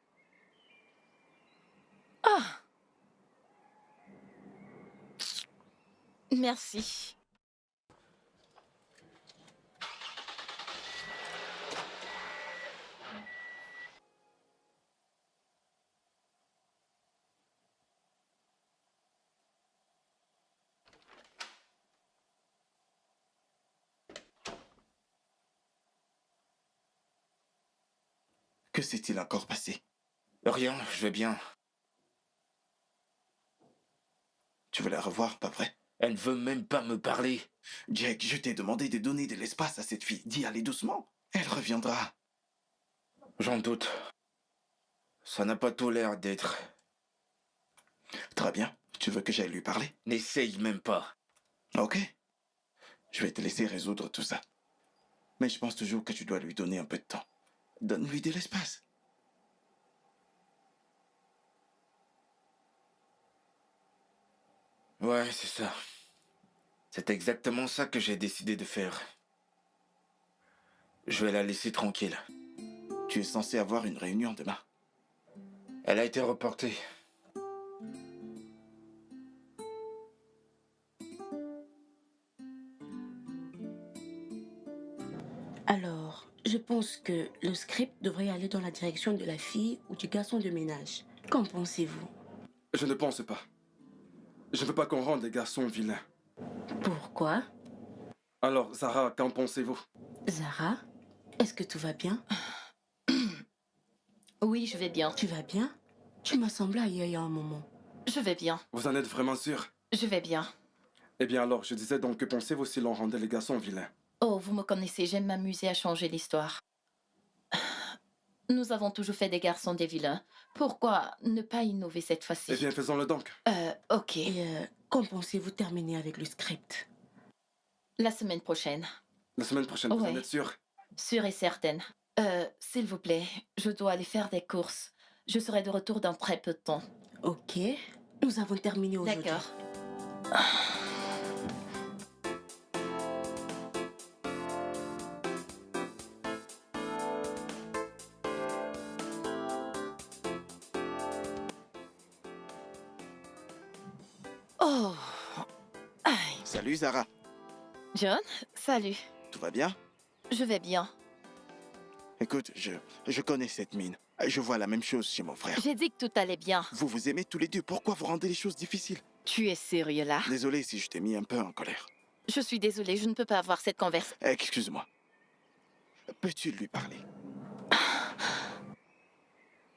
Ah. Merci. Que s'est-il encore passé? Rien, je vais bien. Tu veux la revoir, pas vrai? Elle ne veut même pas me parler. Jake, je t'ai demandé de donner de l'espace à cette fille. Dis, allez doucement. Elle reviendra. J'en doute. Ça n'a pas tout l'air d'être. Très bien. Tu veux que j'aille lui parler? N'essaye même pas. Ok. Je vais te laisser résoudre tout ça. Mais je pense toujours que tu dois lui donner un peu de temps. Donne-lui de l'espace. Ouais, c'est ça. C'est exactement ça que j'ai décidé de faire. Je vais la laisser tranquille. Tu es censé avoir une réunion demain. Elle a été reportée. Alors, je pense que le script devrait aller dans la direction de la fille ou du garçon de ménage. Qu'en pensez-vous? Je ne pense pas. Je ne veux pas qu'on rende les garçons vilains. Pourquoi? Alors, Zara, qu'en pensez-vous? Zara, est-ce que tout va bien? Oui, je vais bien. Tu vas bien? Tu m'as semblé ailleurs il y a un moment. Je vais bien. Vous en êtes vraiment sûr? Je vais bien. Eh bien alors, je disais donc, que pensez-vous si l'on rendait les garçons vilains? Oh, vous me connaissez, j'aime m'amuser à changer l'histoire. Nous avons toujours fait des garçons des vilains. Pourquoi ne pas innover cette fois-ci? Eh bien, faisons-le donc. Ok. Et quand pensez-vous terminer avec le script? La semaine prochaine. La semaine prochaine, vous en Ouais. êtes sûr? Sûre et certaine. S'il vous plaît, je dois aller faire des courses. Je serai de retour dans très peu de temps. Ok, nous avons terminé aujourd'hui. D'accord. Oh. Aïe. Salut, Zara. John, salut. Tout va bien? Je vais bien. Écoute, je connais cette mine. Je vois la même chose chez mon frère. J'ai dit que tout allait bien. Vous vous aimez tous les deux. Pourquoi vous rendez les choses difficiles? Tu es sérieux là? Désolé si je t'ai mis un peu en colère. Je suis désolée, je ne peux pas avoir cette conversation. Excuse-moi. Peux-tu lui parler?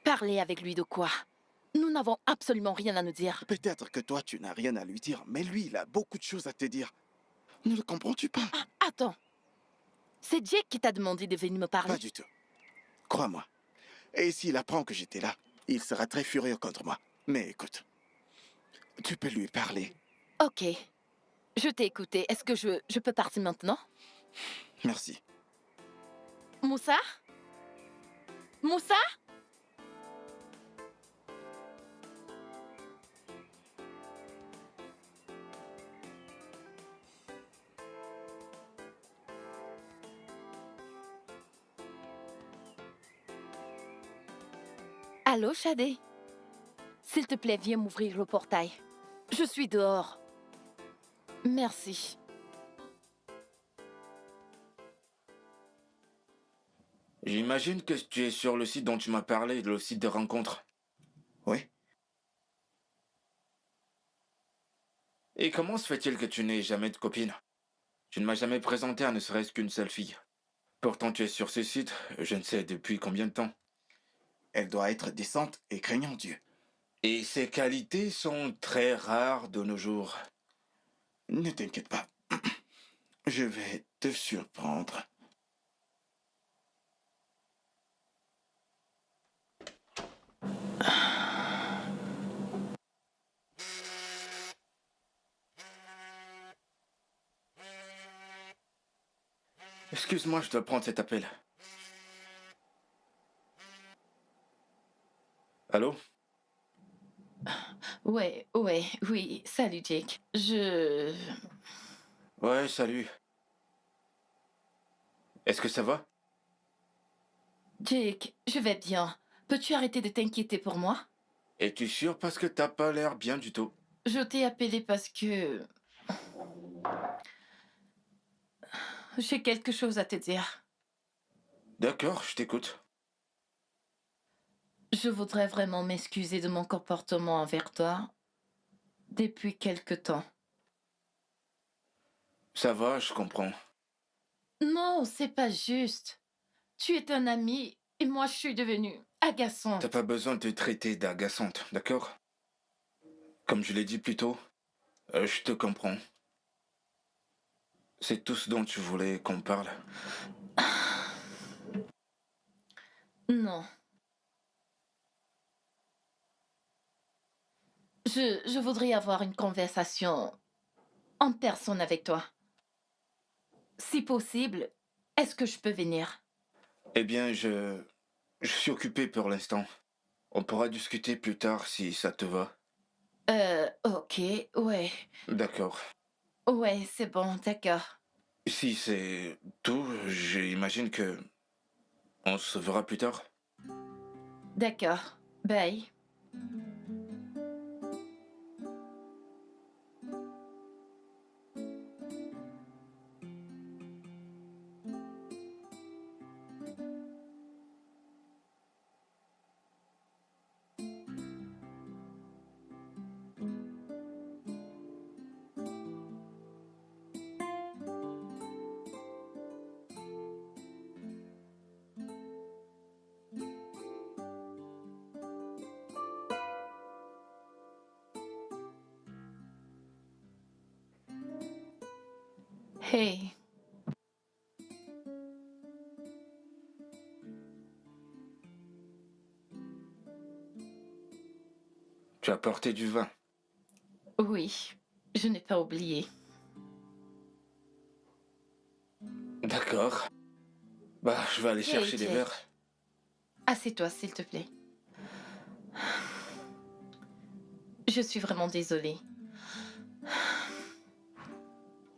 Parler avec lui de quoi? Nous n'avons absolument rien à nous dire. Peut-être que toi, tu n'as rien à lui dire, mais lui, il a beaucoup de choses à te dire. Ne le comprends-tu pas? Ah, attends. C'est Jake qui t'a demandé de venir me parler? Pas du tout. Crois-moi. Et s'il apprend que j'étais là, il sera très furieux contre moi. Mais écoute, tu peux lui parler. Ok. Je t'ai écouté. Est-ce que je peux partir maintenant? Merci. Moussa? Moussa? Allô, Shadé? S'il te plaît, viens m'ouvrir le portail. Je suis dehors. Merci. J'imagine que tu es sur le site dont tu m'as parlé, le site de rencontre. Oui. Et comment se fait-il que tu n'aies jamais de copine? Tu ne m'as jamais présenté à ne serait-ce qu'une seule fille. Pourtant tu es sur ce site, je ne sais depuis combien de temps. Elle doit être décente et craignant Dieu. Et ces qualités sont très rares de nos jours. Ne t'inquiète pas. Je vais te surprendre. Excuse-moi, je dois prendre cet appel. Allô? Oui, salut Jake. Ouais, salut. Est-ce que ça va? Jake, je vais bien. Peux-tu arrêter de t'inquiéter pour moi? Es-tu sûr parce que t'as pas l'air bien du tout? Je t'ai appelé parce que j'ai quelque chose à te dire. D'accord, je t'écoute. Je voudrais vraiment m'excuser de mon comportement envers toi depuis quelque temps. Ça va, je comprends. Non, c'est pas juste. Tu es un ami et moi je suis devenue agaçante. T'as pas besoin de te traiter d'agaçante, d'accord? Comme je l'ai dit plus tôt, je te comprends. C'est tout ce dont tu voulais qu'on parle. Non. Je voudrais avoir une conversation en personne avec toi. Si possible, est-ce que je peux venir? Eh bien, je suis occupé pour l'instant. On pourra discuter plus tard si ça te va. Ok, ouais. D'accord. Ouais, c'est bon, d'accord. Si c'est tout, j'imagine que on se verra plus tard. D'accord. Bye. Hey. Tu as porté du vin. Oui, je n'ai pas oublié. D'accord. Bah, je vais aller chercher des Jake. verres. Assieds-toi, s'il te plaît. Je suis vraiment désolée.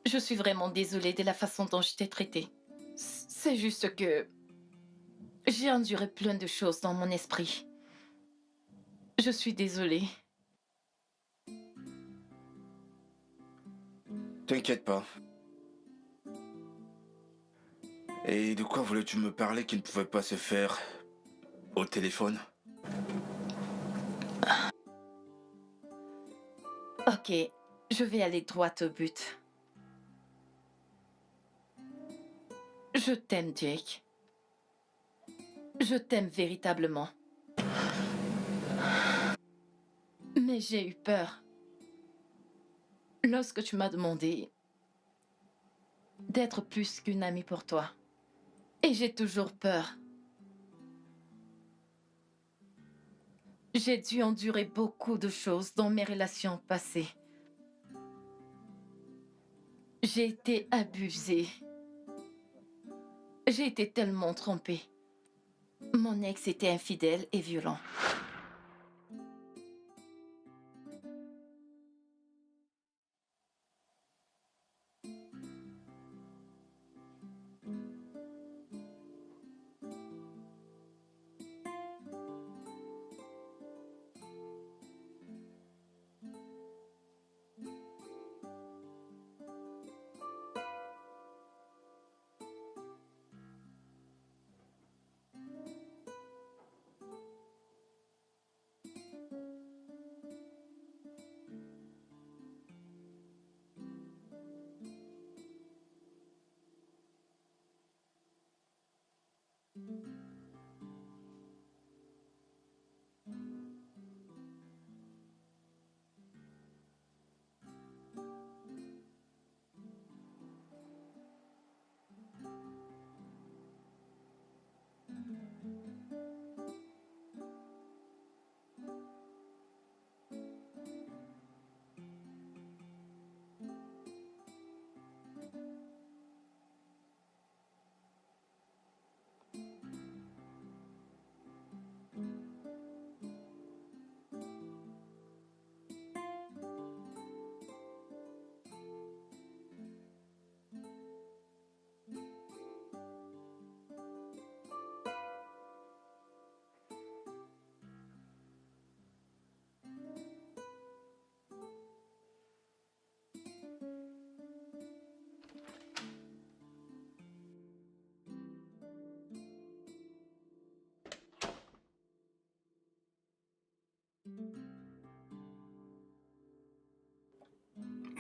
Je suis vraiment désolée de la façon dont je t'ai traitée. C'est juste que j'ai enduré plein de choses dans mon esprit. Je suis désolée. T'inquiète pas. Et de quoi voulais-tu me parler qui ne pouvait pas se faire au téléphone? Ok, je vais aller droit au but. Je t'aime, Jake. Je t'aime véritablement. Mais j'ai eu peur. Lorsque tu m'as demandé d'être plus qu'une amie pour toi. Et j'ai toujours peur. J'ai dû endurer beaucoup de choses dans mes relations passées. J'ai été abusée. J'ai été tellement trompée. Mon ex était infidèle et violent.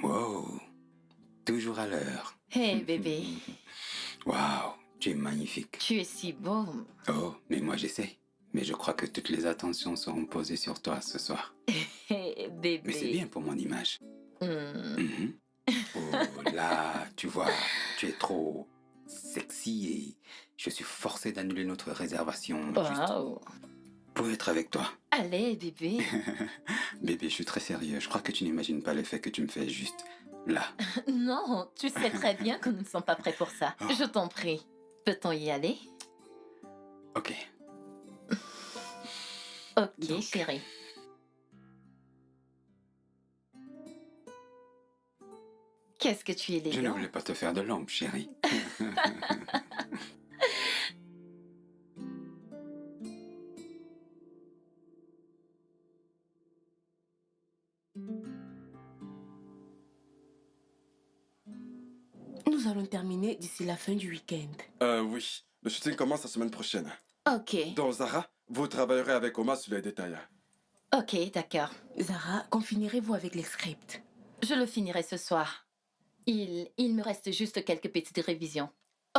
Wow, toujours à l'heure. Hé, bébé, Waouh, tu es magnifique. tu es si beau. Oh, mais moi j'essaie. Mais je crois que toutes les attentions seront posées sur toi ce soir. Hé, bébé. Mais c'est bien pour mon image. Hmm. Mhm. Oh là, tu vois, tu es trop sexy et je suis forcé d'annuler notre réservation juste Wow. pour être avec toi. Allez, bébé. Bébé, je suis très sérieux. Je crois que tu n'imagines pas l'effet que tu me fais juste là. Non, tu sais très bien que nous ne sommes pas prêts pour ça. Oh. Je t'en prie. Peut-on y aller? Ok. Ok, Donc. chérie. Qu'est-ce que tu es Je ne élégant. voulais pas te faire de l'ombre, chérie. Nous allons terminer d'ici la fin du week-end. Oui. Le shooting commence la semaine prochaine. Ok, Dans Zara, vous travaillerez avec Oma sur les détails. ok, d'accord. Zara, quand finirez-vous avec les scripts? Je le finirai ce soir. Il me reste juste quelques petites révisions.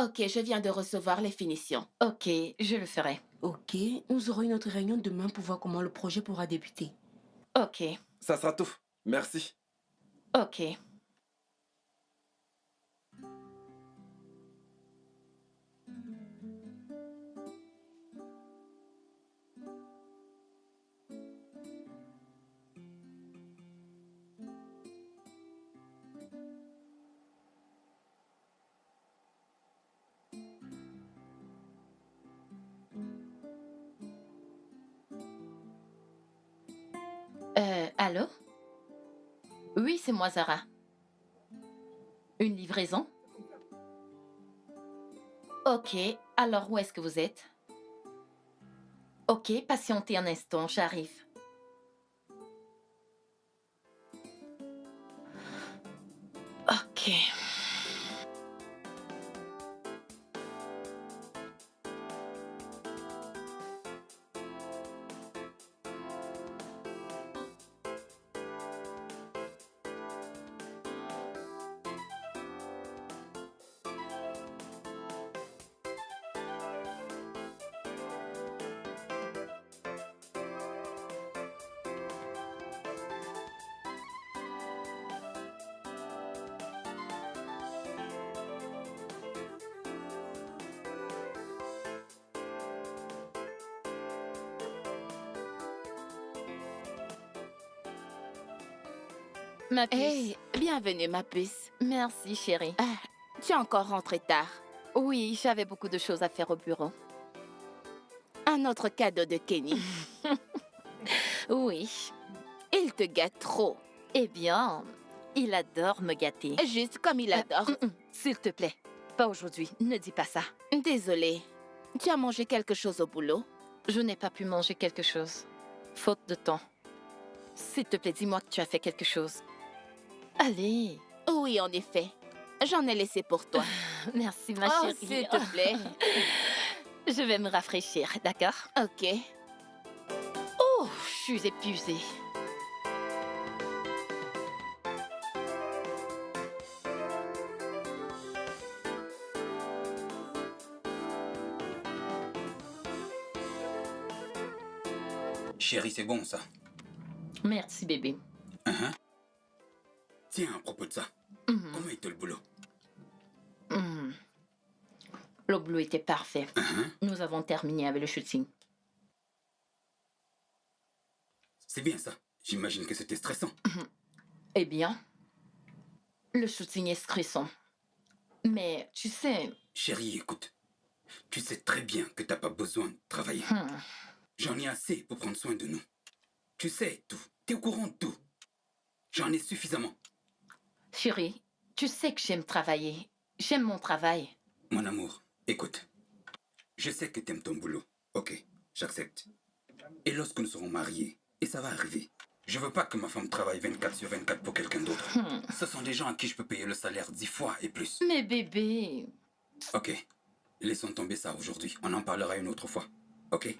Ok, je viens de recevoir les finitions. Ok, je le ferai. Ok, nous aurons une autre réunion demain pour voir comment le projet pourra débuter. Ok, Ça sera tout. Merci. ok. Allô? Oui, c'est moi, Zara. Une livraison? Ok, alors où est-ce que vous êtes? Ok, patientez un instant, j'arrive. Ok. Ma puce. Hey, bienvenue ma puce. Merci, chérie. Ah, tu es encore rentrée tard. Oui, j'avais beaucoup de choses à faire au bureau. Un autre cadeau de Kenny. Oui. Il te gâte trop. Eh bien, il adore me gâter. Juste comme il adore. S'il te plaît, pas aujourd'hui. Ne dis pas ça. Désolée. Tu as mangé quelque chose au boulot? Je n'ai pas pu manger quelque chose. Faute de temps. S'il te plaît, dis-moi que tu as fait quelque chose. Allez. Oui, en effet. J'en ai laissé pour toi. Merci, ma Oh, chérie. s'il te plaît. Je vais me rafraîchir, d'accord? Ok. Oh, je suis épuisée. Chérie, c'est bon ça. Merci, bébé. Hein? Tiens, à propos de ça, Mhm. comment était le boulot? Mhm. Le boulot était parfait. Hein? Nous avons terminé avec le shooting. C'est bien ça. J'imagine que c'était stressant. Eh bien, le shooting est stressant. Mais tu sais... Chérie, écoute. Tu sais très bien que t'as pas besoin de travailler. J'en ai assez pour prendre soin de nous. Tu sais tout. T'es au courant de tout. J'en ai suffisamment. Chérie, tu sais que j'aime travailler. J'aime mon travail. Mon amour, écoute. Je sais que t'aimes ton boulot. Ok, j'accepte. Et lorsque nous serons mariés, et ça va arriver, je veux pas que ma femme travaille 24/24 pour quelqu'un d'autre. Ce sont des gens à qui je peux payer le salaire 10 fois et plus. Mais bébé... Ok, laissons tomber ça aujourd'hui. On en parlera une autre fois. Ok?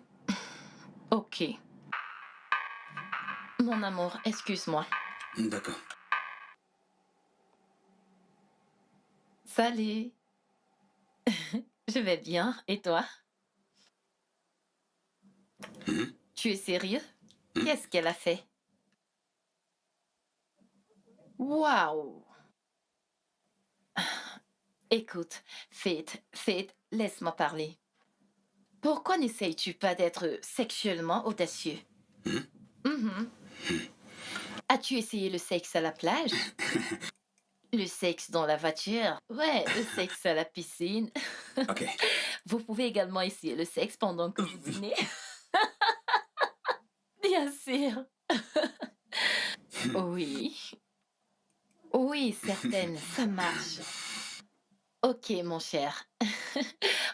Ok. Mon amour, excuse-moi. D'accord. Salut. Je vais bien. Et toi? Tu es sérieux? Qu'est-ce qu'elle a fait? Waouh! Écoute, Faith, laisse-moi parler. Pourquoi n'essayes-tu pas d'être sexuellement audacieux? Mhm. As-tu essayé le sexe à la plage? Le sexe dans la voiture? Ouais, le sexe à la piscine. Ok. Vous pouvez également essayer le sexe pendant que vous dînez. Bien sûr. Oui. Oui, certaines, ça marche. Ok, mon cher.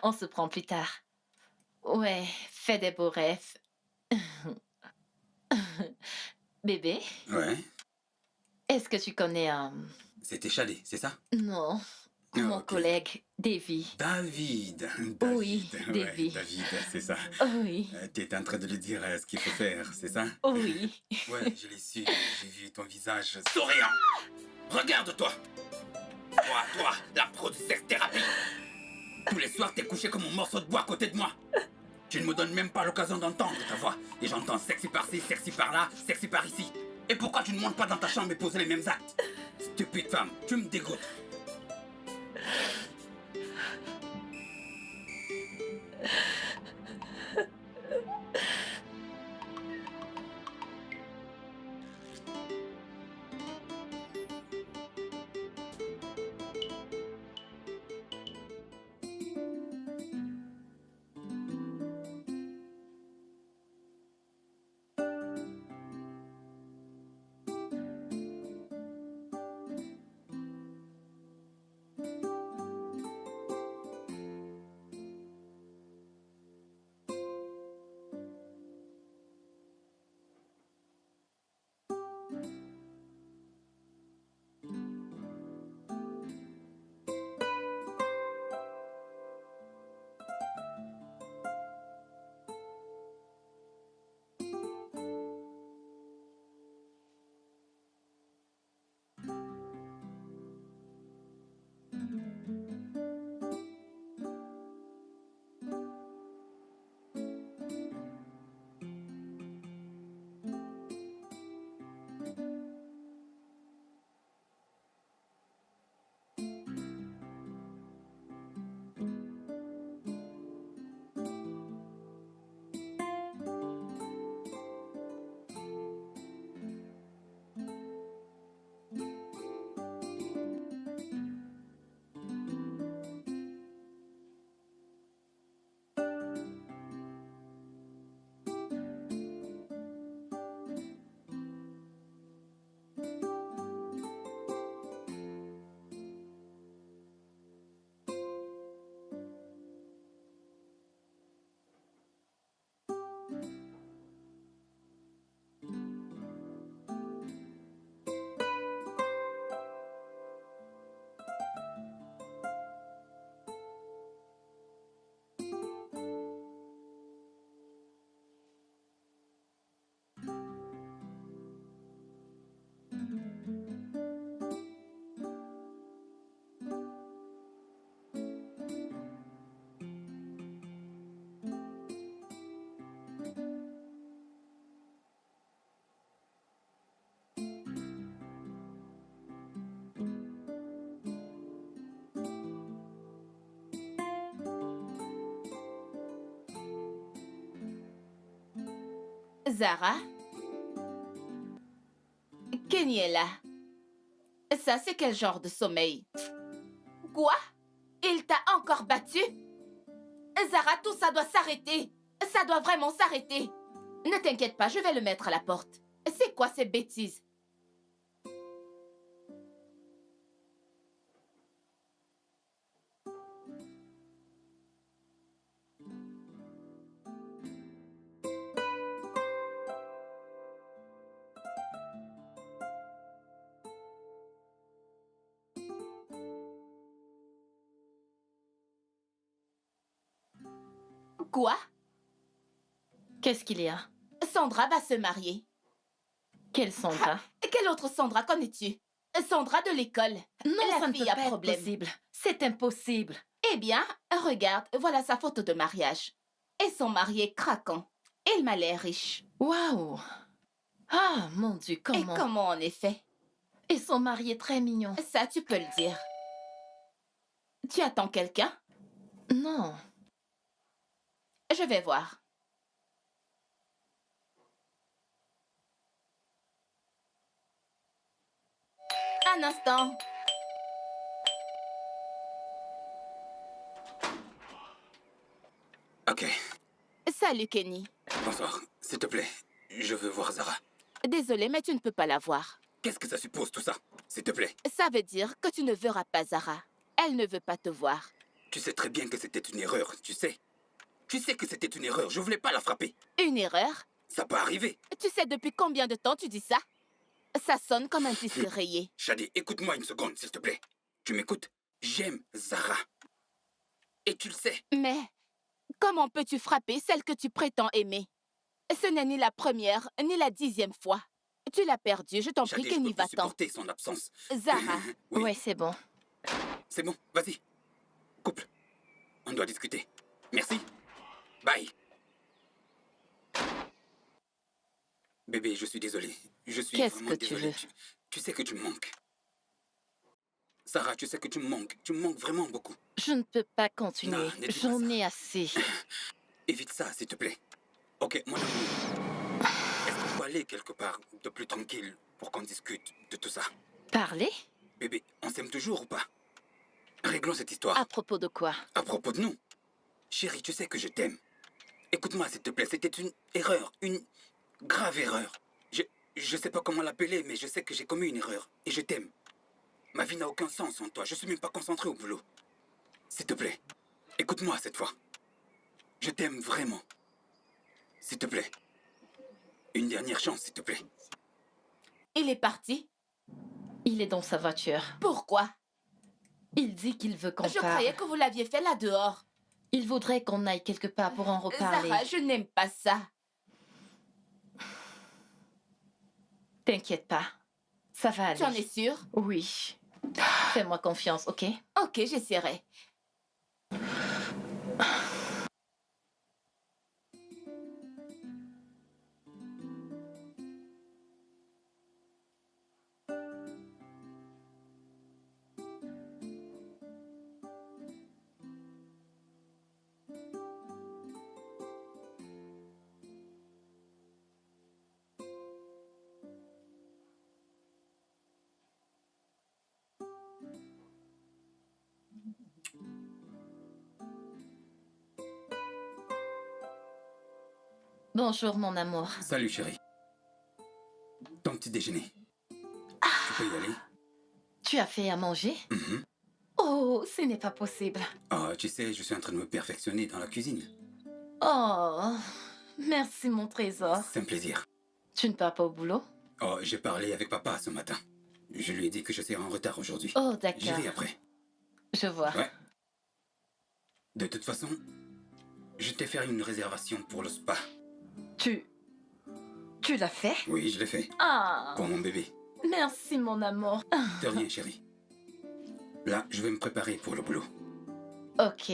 On se prend plus tard. Ouais, fais des beaux rêves. Bébé, Ouais. est-ce que tu connais un... C'était Chalet, c'est ça? Non, mon Ok. collègue, Davy. David. Oui, Ouais, Davy. David, c'est ça. Oui, T'es en train de lui dire ce qu'il faut faire, c'est ça? oui. Ouais, je l'ai su. J'ai vu ton visage souriant. Regarde-toi. Toi, la pro de sexe-thérapie. Tous les soirs, t'es couché comme un morceau de bois à côté de moi. Tu ne me donnes même pas l'occasion d'entendre ta voix. Et j'entends sexy par-ci, sexy par-là, sexy par-ici. Et pourquoi tu ne montes pas dans ta chambre et poser les mêmes actes? Stupide femme, tu me dégoûtes. Zara? Kenny est là. Ça, c'est quel genre de sommeil? Quoi? Il t'a encore battu? Zara, tout ça doit s'arrêter. Ça doit vraiment s'arrêter. Ne t'inquiète pas, je vais le mettre à la porte. C'est quoi ces bêtises? Quoi? Qu'est-ce qu'il y a? Sandra va se marier. Quelle Sandra? Quelle autre Sandra connais-tu? Sandra de l'école. Non, La ça ne fille peut a pas être problème. possible. C'est impossible. Eh bien, regarde, voilà sa photo de mariage. Et son mari est craquant. Il m'a l'air riche. Waouh! Ah, mon Dieu, Et comment? comment en effet? Et son mari est très mignon. Ça, tu peux le dire. Tu attends quelqu'un? Non. Je vais voir. Un instant. Ok. Salut, Kenny. Bonsoir. S'il te plaît, je veux voir Zara. Désolée, mais tu ne peux pas la voir. Qu'est-ce que ça suppose tout ça? S'il te plaît. Ça veut dire que tu ne verras pas Zara. Elle ne veut pas te voir. Tu sais très bien que c'était une erreur, tu sais. Tu sais que c'était une erreur, je voulais pas la frapper. Une erreur? Ça peut arriver. Tu sais depuis combien de temps tu dis ça? Ça sonne comme un tissu rayé. Shadi, écoute-moi une seconde, s'il te plaît. Tu m'écoutes? J'aime Zara. Et tu le sais. Mais comment peux-tu frapper celle que tu prétends aimer? Ce n'est ni la première, ni la 10e fois. Tu l'as perdue, je t'en prie, Shadi, je Kenny, peux pas va-t'en. supporter son absence. Zara, Oui, Ouais, c'est bon. c'est bon, vas-y. Couple. On doit discuter. Merci. Bye. Bébé, je suis désolé. Je suis Qu'est-ce vraiment que tu désolé. veux? Tu sais que tu me manques. Sarah, tu sais que tu me manques. Tu me manques vraiment beaucoup. Je ne peux pas continuer. Non, ne dis pas J'en ça. ai assez. Évite ça, s'il te plaît. Ok, mon amour. Est-ce qu'on peut aller quelque part de plus tranquille pour qu'on discute de tout ça? Parler? Bébé, on s'aime toujours ou pas? Réglons cette histoire. À propos de quoi? À propos de nous. Chérie, tu sais que je t'aime. Écoute-moi, s'il te plaît, c'était une erreur, une grave erreur. Je sais pas comment l'appeler, mais je sais que j'ai commis une erreur. Et je t'aime. Ma vie n'a aucun sens sans toi. Je suis même pas concentré au boulot. S'il te plaît, écoute-moi cette fois. Je t'aime vraiment. S'il te plaît. Une dernière chance, s'il te plaît. il est parti. Il est dans sa voiture. Pourquoi? Il dit qu'il veut qu'on Je parle. croyais que vous l'aviez fait là dehors. Il voudrait qu'on aille quelque part pour en reparler. Zara, je n'aime pas ça. T'inquiète pas. Ça va aller. Tu en es sûre? Oui. Fais-moi confiance, ok? Ok, j'essaierai. Bonjour, mon amour. Salut, chérie. Ton petit déjeuner. Tu peux y aller? Tu as fait à manger? Mhm. Oh, ce n'est pas possible. Oh, tu sais, je suis en train de me perfectionner dans la cuisine. Oh, merci, mon trésor. C'est un plaisir. Tu ne pars pas au boulot? Oh, j'ai parlé avec papa ce matin. Je lui ai dit que je serais en retard aujourd'hui. Oh, d'accord. J'irai après. Je vois. Ouais. De toute façon, je t'ai fait une réservation pour le spa. Tu l'as fait? Oui, je l'ai fait. Ah, Pour mon bébé. merci, mon amour. De rien, chérie. Là, je vais me préparer pour le boulot. Ok,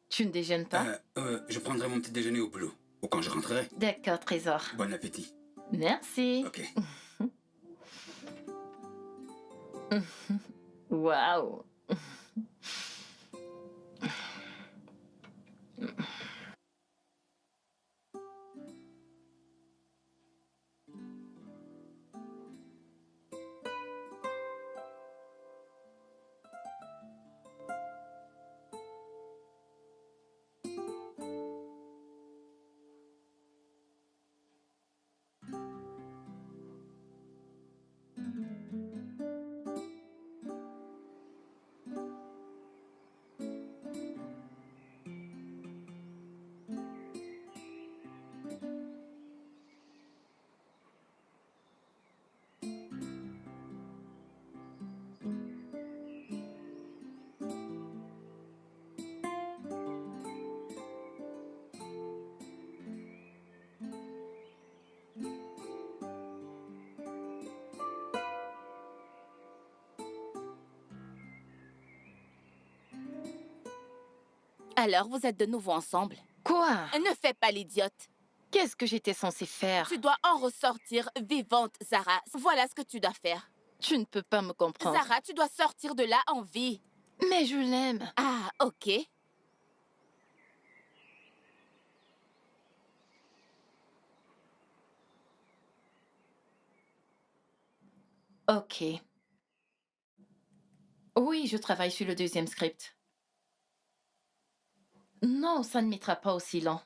tu ne déjeunes pas? Je prendrai mon petit déjeuner au boulot. Ou quand je rentrerai. D'accord, trésor. Bon appétit. Merci. Ok. Waouh. Alors, vous êtes de nouveau ensemble. Quoi? Ne fais pas l'idiote. Qu'est-ce que j'étais censée faire? Tu dois en ressortir vivante, Zara. Voilà ce que tu dois faire. Tu ne peux pas me comprendre. Zara, tu dois sortir de là en vie. Mais je l'aime. Ah, ok. Ok. Oui, je travaille sur le deuxième script. Non, ça ne mettra pas aussi lent.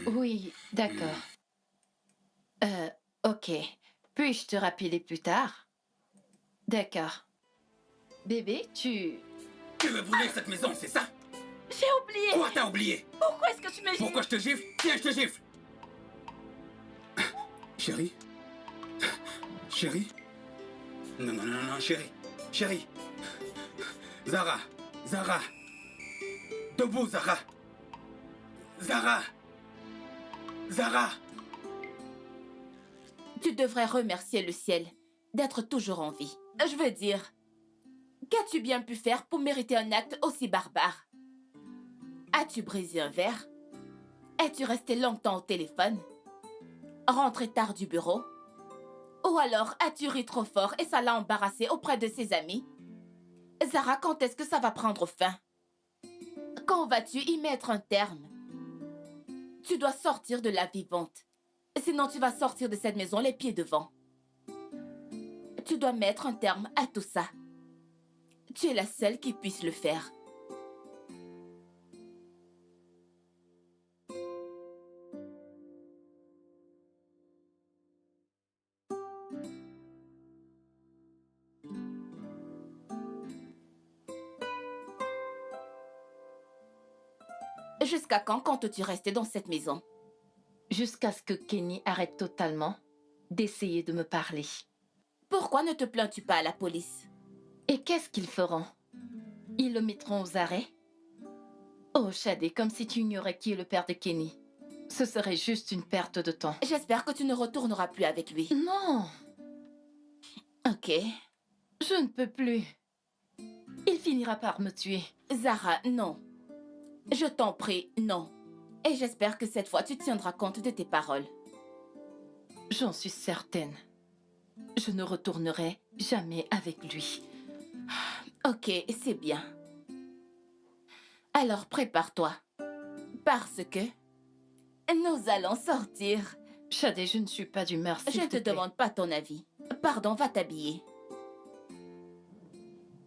Oui, d'accord. Ok. Puis-je te rappeler plus tard? D'accord. Bébé, tu... Tu veux brûler cette maison, c'est ça? J'ai oublié. Quoi, t'as oublié? Pourquoi est-ce que tu me gifles? Pourquoi je te gifle? Tiens, je te gifle. Chérie? Chérie? Non, non, non, non, chérie. Chérie. Zara. Zara. Debout, Zara. Zara. Zara. Tu devrais remercier le ciel d'être toujours en vie. Je veux dire, qu'as-tu bien pu faire pour mériter un acte aussi barbare? As-tu brisé un verre? Es-tu resté longtemps au téléphone? Rentré tard du bureau? Ou alors as-tu ri trop fort et ça l'a embarrassé auprès de ses amis? Zara, quand est-ce que ça va prendre fin? Quand vas-tu y mettre un terme? Tu dois sortir de la vivante. Sinon, tu vas sortir de cette maison les pieds devant. Tu dois mettre un terme à tout ça. Tu es la seule qui puisse le faire. Jusqu'à quand comptes-tu rester dans cette maison? Jusqu'à ce que Kenny arrête totalement d'essayer de me parler. Pourquoi ne te plains-tu pas à la police? Et qu'est-ce qu'ils feront? Ils le mettront aux arrêts? Oh, Shadé, comme si tu ignorais qui est le père de Kenny. Ce serait juste une perte de temps. J'espère que tu ne retourneras plus avec lui. Non! Ok. Je ne peux plus. Il finira par me tuer. Zara, non. Je t'en prie, non. Et j'espère que cette fois, tu tiendras compte de tes paroles. J'en suis certaine. Je ne retournerai jamais avec lui. Ok, c'est bien. Alors prépare-toi. Parce que nous allons sortir. Shadé, je ne suis pas d'humeur, Je s'il ne te te plaît. demande pas ton avis. Pardon, va t'habiller.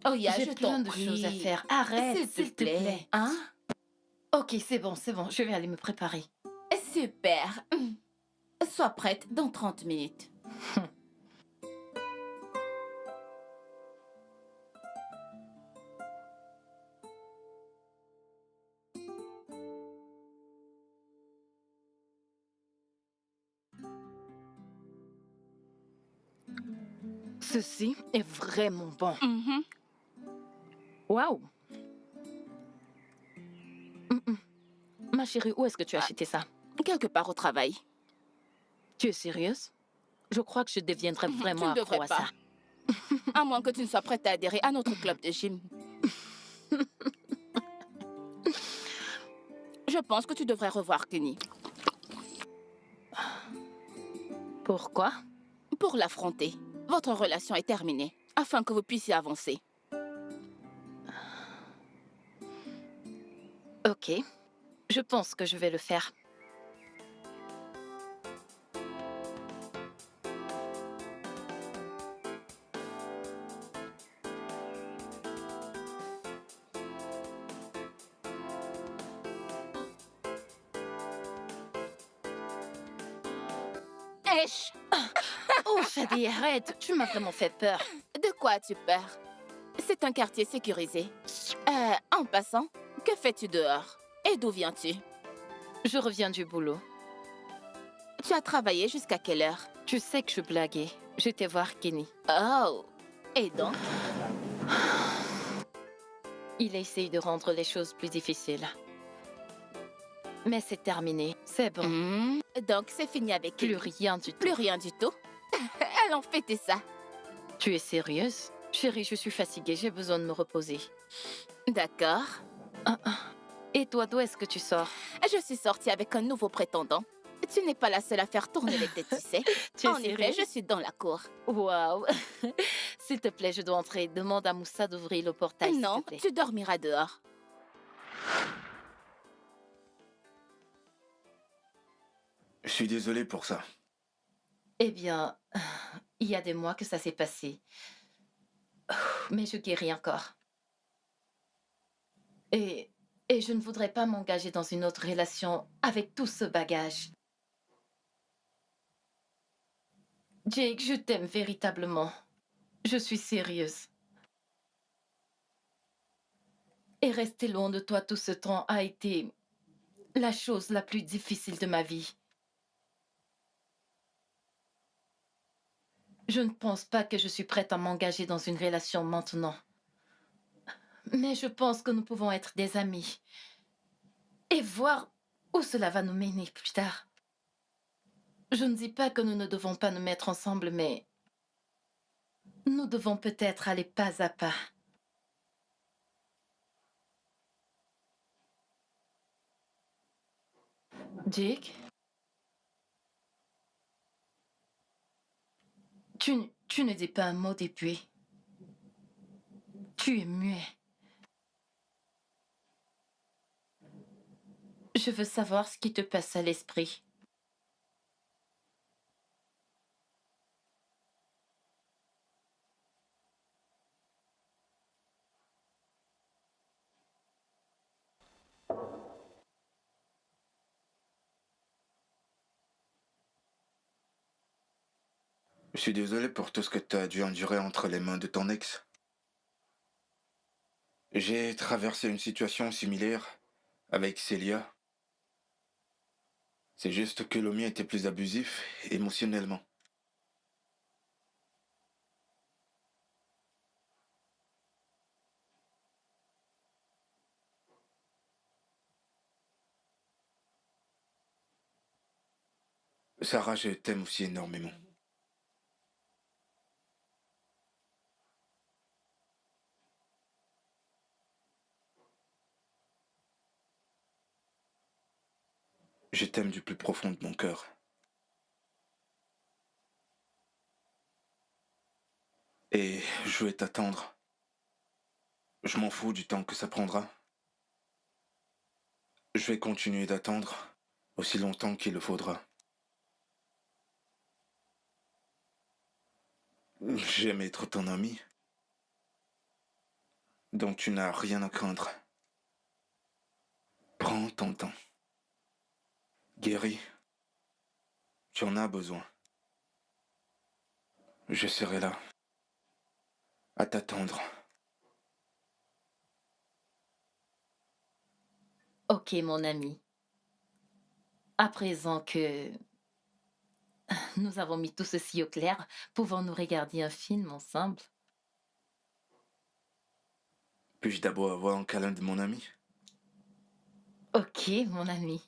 Oh, ya, J'ai je plein t'en de prie. choses à faire. Arrête, S'il te plaît. Hein? Ok, c'est bon, c'est bon. Je vais aller me préparer. Super. Sois prête dans 30 minutes. Ceci est vraiment bon. Mhm. Waouh! Ma chérie, où est-ce que tu as acheté ça? Quelque part au travail. Tu es sérieuse? Je crois que je deviendrai vraiment Tu ne accro devrais à pas. ça. À moins que tu ne sois prête à adhérer à notre club de gym. Je pense que tu devrais revoir Kenny. Pourquoi? Pour l'affronter. Votre relation est terminée, afin que vous puissiez avancer. Ok. Je pense que je vais le faire. Esh! Oh, Shadi, arrête! Tu m'as vraiment fait peur. De quoi as-tu peur? C'est un quartier sécurisé. En passant, que fais-tu dehors? Et d'où viens-tu? Je reviens du boulot. Tu as travaillé jusqu'à quelle heure? Tu sais que je blaguais. J'étais voir Kenny. Oh! Et donc? Il essaye de rendre les choses plus difficiles. Mais c'est terminé. C'est bon. Donc, c'est fini avec Plus Kenny. rien du tout. Plus rien du tout? Allons fêter ça. Tu es sérieuse? Chérie, je suis fatiguée. J'ai besoin de me reposer. D'accord. Et toi, d'où est-ce que tu sors? Je suis sortie avec un nouveau prétendant. Tu n'es pas la seule à faire tourner les têtes, tu sais. Tu es En effet, sérieuse? je suis dans la cour. Waouh. S'il te plaît, je dois entrer. Demande à Moussa d'ouvrir le portail, s'il Non, te plaît. tu dormiras dehors. Je suis désolé pour ça. Eh bien, il y a des mois que ça s'est passé. Mais je guéris encore. Et je ne voudrais pas m'engager dans une autre relation avec tout ce bagage. Jake, je t'aime véritablement. Je suis sérieuse. Et rester loin de toi tout ce temps a été la chose la plus difficile de ma vie. Je ne pense pas que je suis prête à m'engager dans une relation maintenant. Mais je pense que nous pouvons être des amis. Et voir où cela va nous mener plus tard. Je ne dis pas que nous ne devons pas nous mettre ensemble, mais nous devons peut-être aller pas à pas. Jake? Tu ne dis pas un mot depuis. Tu es muet. Je veux savoir ce qui te passe à l'esprit. Je suis désolé pour tout ce que tu as dû endurer entre les mains de ton ex. J'ai traversé une situation similaire avec Célia. C'est juste que le mien était plus abusif émotionnellement. Sarah, je t'aime aussi énormément. Je t'aime du plus profond de mon cœur. Et je vais t'attendre. Je m'en fous du temps que ça prendra. Je vais continuer d'attendre aussi longtemps qu'il le faudra. J'aime être ton ami. Donc tu n'as rien à craindre. Prends ton temps. Guéris. Tu en as besoin. Je serai là. À t'attendre. Ok, mon ami. À présent que nous avons mis tout ceci au clair, pouvons-nous regarder un film ensemble? Puis-je d'abord avoir un câlin de mon ami? Ok, mon ami.